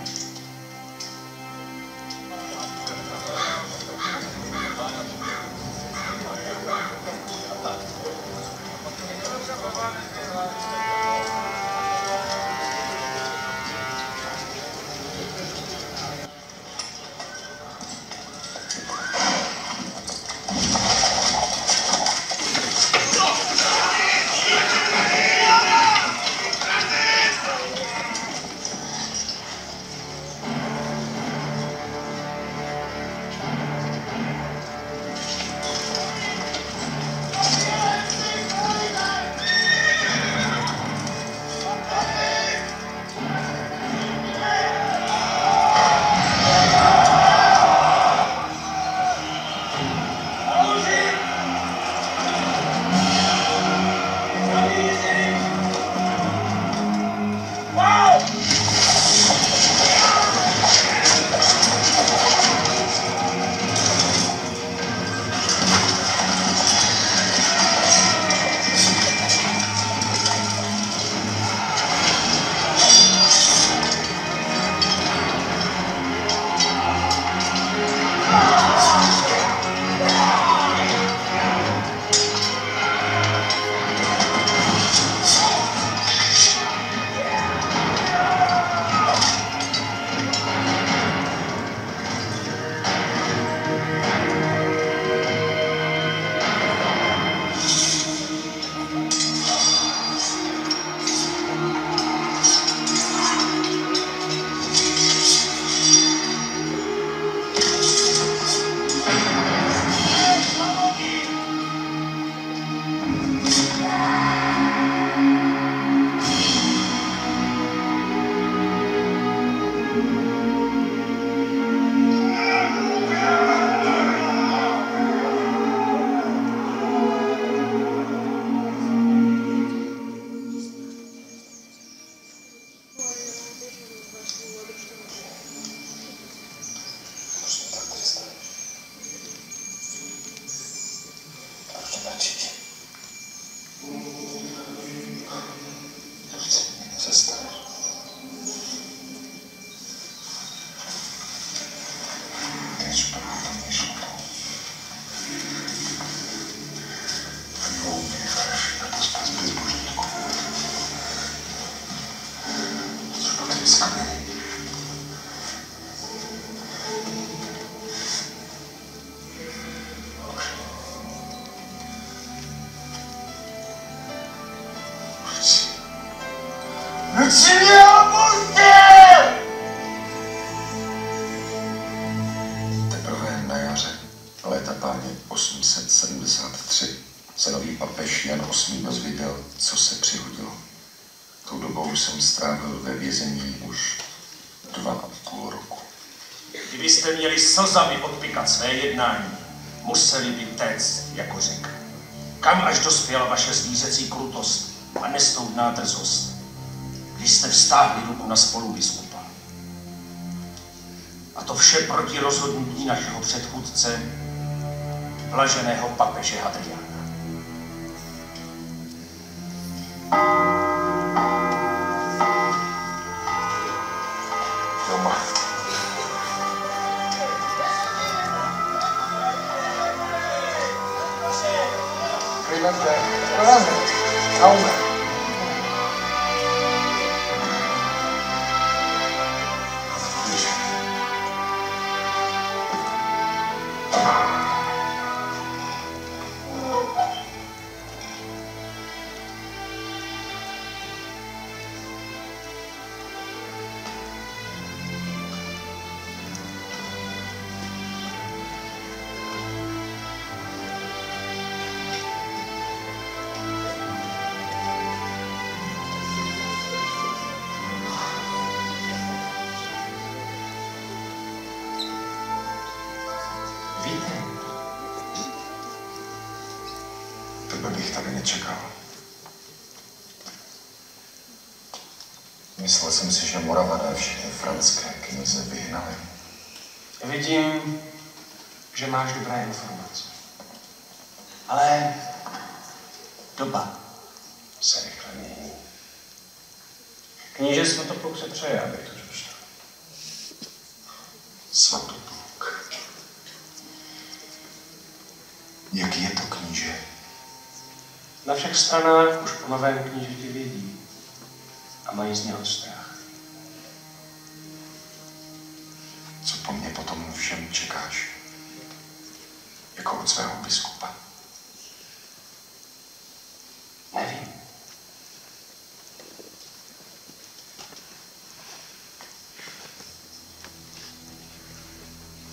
Zastav. Proč jsi mě opustil? Teprve na jaře léta páně 873 se nový papež Jan VIII dozvěděl, co se přihodilo. Tou dobou jsem strávil ve vězení už 2,5 roku. Kdybyste měli slzami odpikat své jednání, museli by téct jako řeka. Kam až dospěla vaše zvířecí krutost a nestoudná drzost, když jste vztáhli ruku na spolubiskupa. A to vše proti rozhodnutí našeho předchůdce, blaženého papeže Hadriána. Doma. Clemente, Clemente, Jaume. Tebe bych tady nečekal. Myslel jsem si, že Moravané všechny franské knize vyhnali. Vidím, že máš dobré informace. Ale doba se rychle mění. Kníže Svatopluk se přeje, abych to řekl. Svatopluk. Jaký je to kníže? Na všech stranách už o novém knížeti vědí a mají z něho strach. Co po mně potom všem čekáš? Jako od svého biskupa? Nevím.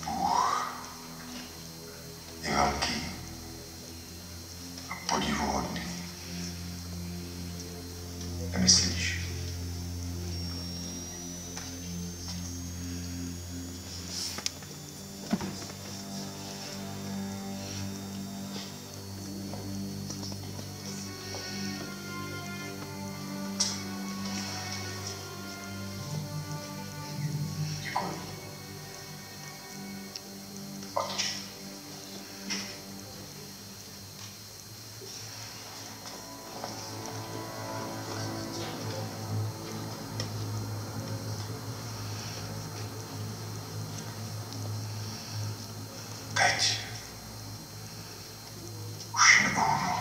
Bůh je velký a podivuhodný. Nemyslíš? Děkuji. Otče. Teď. Už nemohu.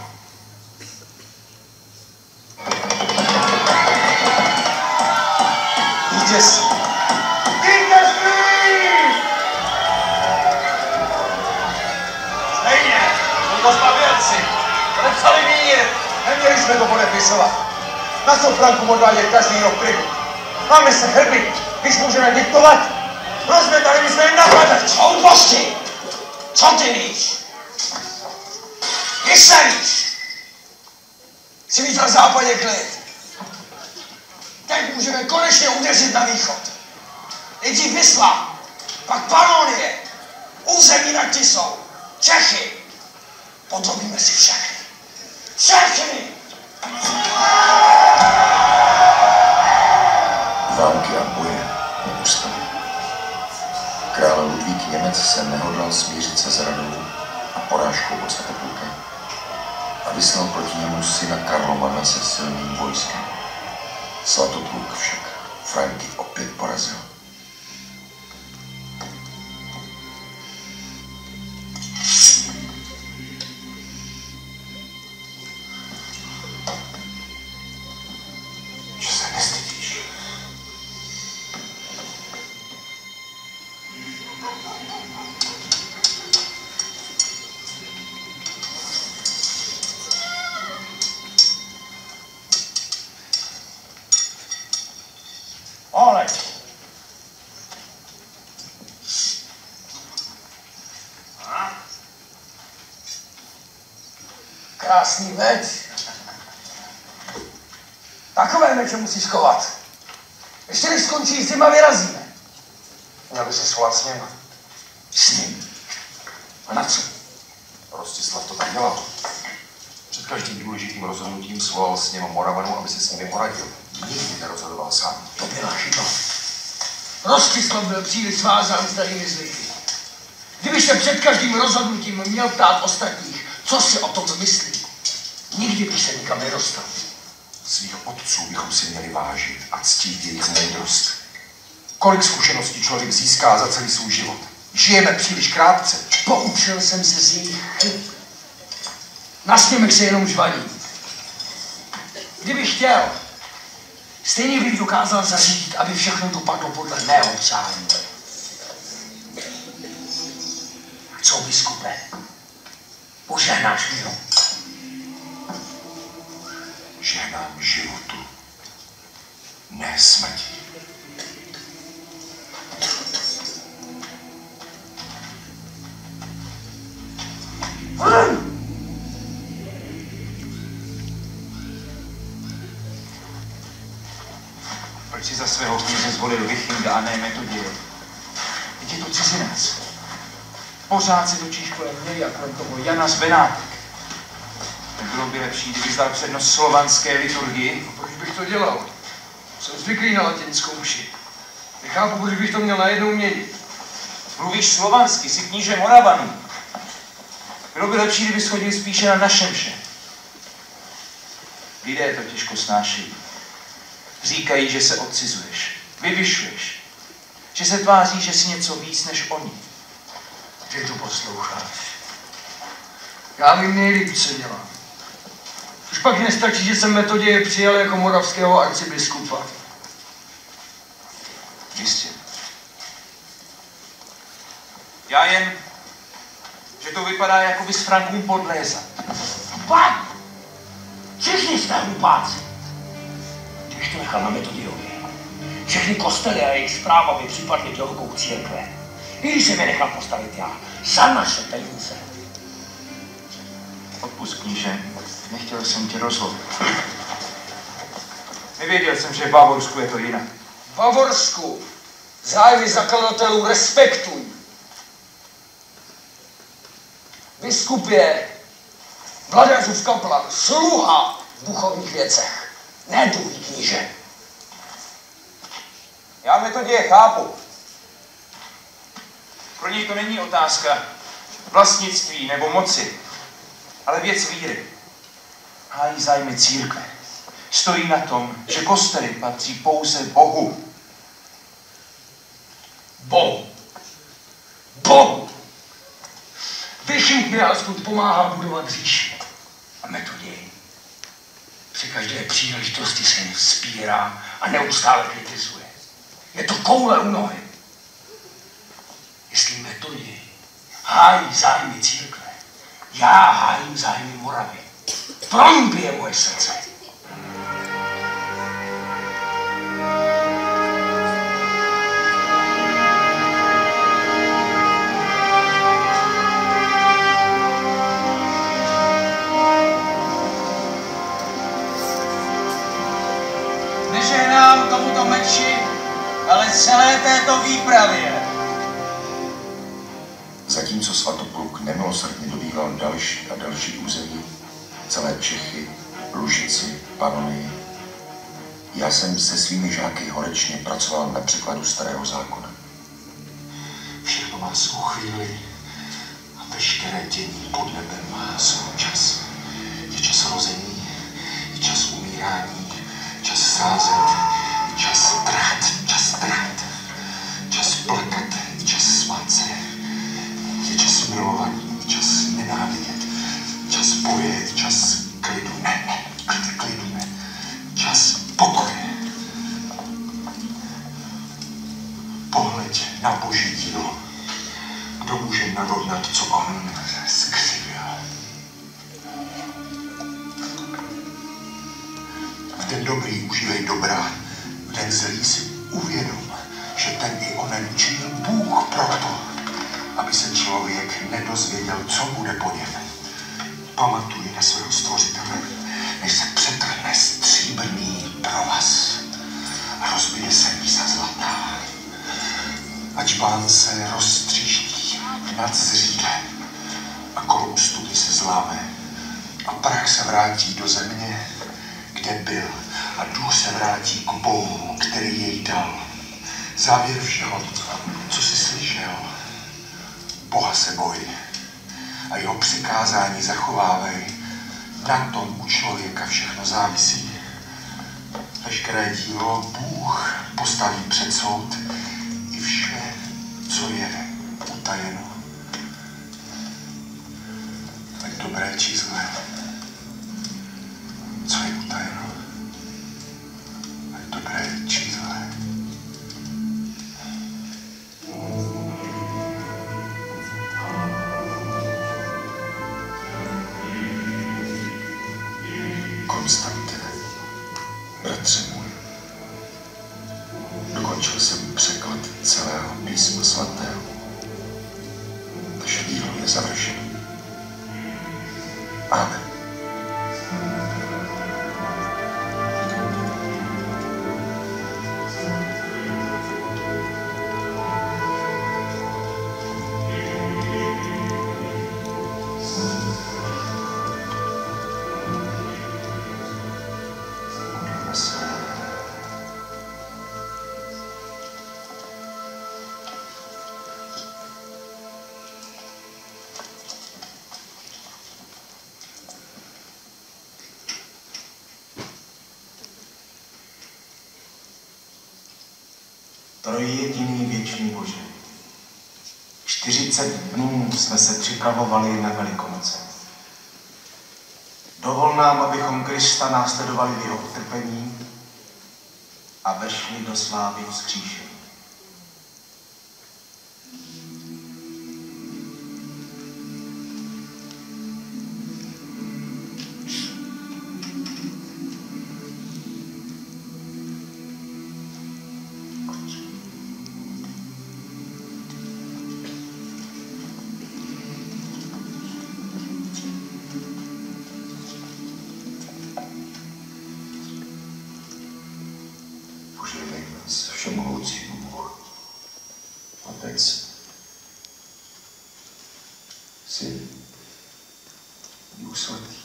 Vítěz! Vítězství! Stejně, jsou to zbabělci. Podepsali mír. Neměli jsme to podepisovat. Na co Franku odvádět každý rok tribut? Máme se hrbit, když můžeme diktovat. Proč jsme tady mysleli napadat? Hlouposti! Co ty víš? Ty se víš! Chci mít na západě klid. Teď můžeme konečně udeřit na východ. Nejdřív Wisla, pak Panonie, území nad Tisou, Čechy. Podrobíme si všechny. Všechny! Války a boje neustaly. Král Ludvík Němec se nehodlal smířit se zradou a porážkou od Svatopluka a vyslal proti němu syna Karlomana se silným vojskem. Svatopluk však Franky opět porazil. Že se nestydíš. krásný meč. Takové meče musíš chovat. Ještě než skončí zima, vyrazíme. Měl by si svolat s ním. S ním? A na co? Rostislav to tak dělal. Před každým důležitým rozhodnutím svolal s ním Moravanu, aby se s nimi poradil. Nikdy nerozhodoval sám. To byla chyba. Rostislav byl příliš svázán starými zvyky. Kdyby se před každým rozhodnutím měl ptát ostatních, co si o tom myslí, nikdy by se nikam nedostal. Svých otců bychom si měli vážit a ctít jejich moudrost. Kolik zkušeností člověk získá za celý svůj život? Žijeme příliš krátce. Poučil jsem se z jejich chyb. Na sněmek se jenom žvaní. Kdybych chtěl, stejně bych dokázal zařídit, aby všechno dopadlo podle mého přání. Co, biskupe? Požehnáš mi ho? Žehnám životu, ne smrti. Proč si za svého kněze zvolil Vichinda a ne Metodie? Teď je to cizinec. Pořád si točíš kolem něj a kolem toho Jana z Benátek. Nebylo by lepší, kdyby dal přednost slovanské liturgii? A proč bych to dělal? Jsem zvyklý na latinskou mši. Nechápu, proč bych to měl najednou měnit. Mluvíš slovansky, jsi kníže Moravanů. Bylo by lepší, kdyby schodil spíše na naše mše. Lidé to těžko snášejí. Říkají, že se odcizuješ, vyvyšuješ, že se tváří, že jsi něco víc než oni. Ty to posloucháš. Já vím nejlíp, co dělám. Už pak nestačí, že jsem Metodie přijal jako moravského arcibiskupa. Jistě. Já jen, že to vypadá, jako by s Frankům podlézat. Pak! Všichni jste hlupáci. Kdybych to nechal na Metodiovi. Všechny kostely a jejich správa by připadly do rukou církve. I když jsem je nechal postavit já. Za naše peníze. Odpusť, kníže. Nechtěl jsem tě rozhodnout. Nevěděl jsem, že v Bavorsku je to jinak. V Bavorsku zájmy zakladatelů respektuj. Biskup je vladařův kaplan, sluha v duchovních věcech, ne druhý kníže. Já Metodie chápu. Pro něj to není otázka vlastnictví nebo moci, ale věc víry. Hájí zájmy církve. Stojí na tom, že kostely patří pouze Bohu. Bohu. Bohu. Vyšink mi alespoň pomáhá budovat říši. A Metodii. Při každé příležitosti se jen vzpírá a neustále kritizuje. Je to koule u nohy. Jestli Metodii hájí zájmy církve, já hájím zájmy Moravy. V ní bije moje srdce. Nežehnám tomuto meči, ale celé této výpravě. Zatímco Svatopluk nemilosrdně dobýval další a další území, celé Čechy, Lužici, Panonii, já jsem se svými žáky horečně pracoval na překladu Starého zákona. Všechno má svou chvíli a veškeré dění pod nebem má svůj čas. Je čas rození, je čas umírání, čas sázet, je čas trhat, čas plakat, je čas smát se, je čas milovaní, čas nenávidět, čas boje, čas klidu, klidu, čas pokoje. Pohleď na Boží dílo. Kdo může narovnat, co on skřivil? V den dobrý užívej dobra, v den zlý si uvědom, že ten i onen činil Bůh proto, aby se člověk nedozvěděl, co bude po něm. pamatuj na svého stvořitele, než se přetrhne stříbrný provaz a rozbije se mísa zlatá. Ať bán se roztříští nad zřídlem a kolem studny se zláme a prach se vrátí do země, kde byl, a duch se vrátí k Bohu, který jej dal. Závěr všeho, co jsi slyšel. Boha se boj a jeho přikázání zachovávej. Na tom u člověka všechno závisí. Veškeré dílo Bůh postaví před soud i vše, co je utajeno. Ať dobré či zlé, co je utajeno. Ať dobré či zlé. Konstante, bratře můj, dokončil jsem překlad celého písma svatého. Naše dílo je završeno. Amen. Trojjediný věčný Bože, 40 dnů jsme se připravovali na Velikonoce. Dovol nám, abychom Krista následovali v jeho utrpení a vešli do slávy vzkříšení. Požehnej nás, všemohoucí Bůh, Otec, Syn, Duch Svatý.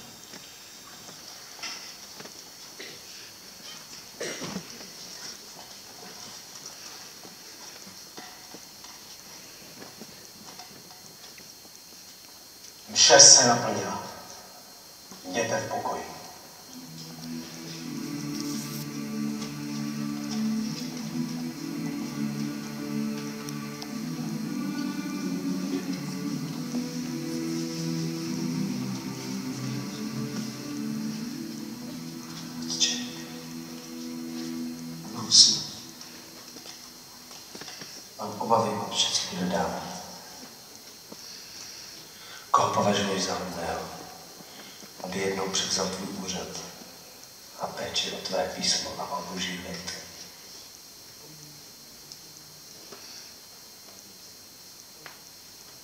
Mše se naplnila. Jděte v pokoji. Mám obavy, otče, co bude dál. Koho považuješ za hodného, aby jednou převzal tvůj úřad a péči o tvé písmo a o Boží lid.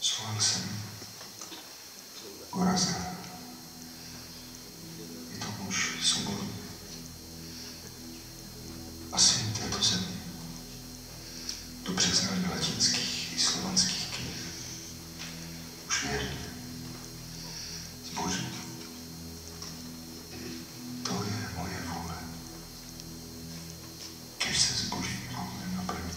Svolal jsem Goraza. Je to muž svobodný a syn této země. Dobře znali latinských i slovanských knih. Už věrný. Zbožný. To je moje vůle. Kež se zboží vůle naplní.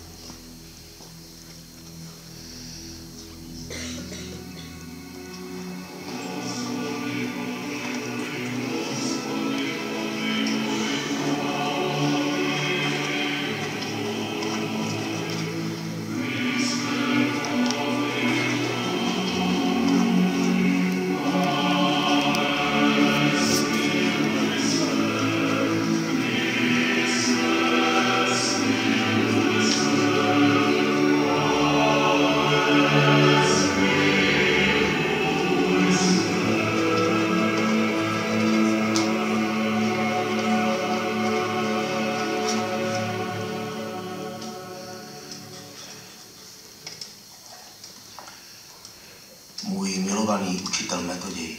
Můj milovaný učitel Metoděj,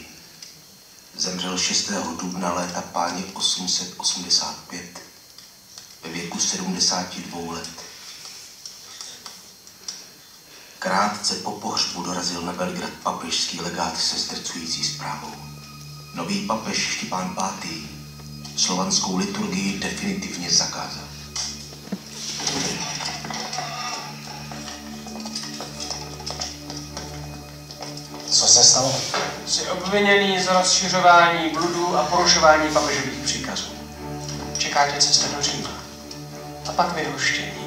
Zemřel 6. dubna léta páně 885 ve věku 72 let. Krátce po pohřbu dorazil na Belgrad papežský legát se zdrcující zprávou. Nový papež Štěpán V. slovanskou liturgii definitivně zakázal. Co se stalo? Jsi obviněný z rozšiřování bludů a porušování papežových příkazů. Čeká tě cesta do Říma a pak vyhoštění.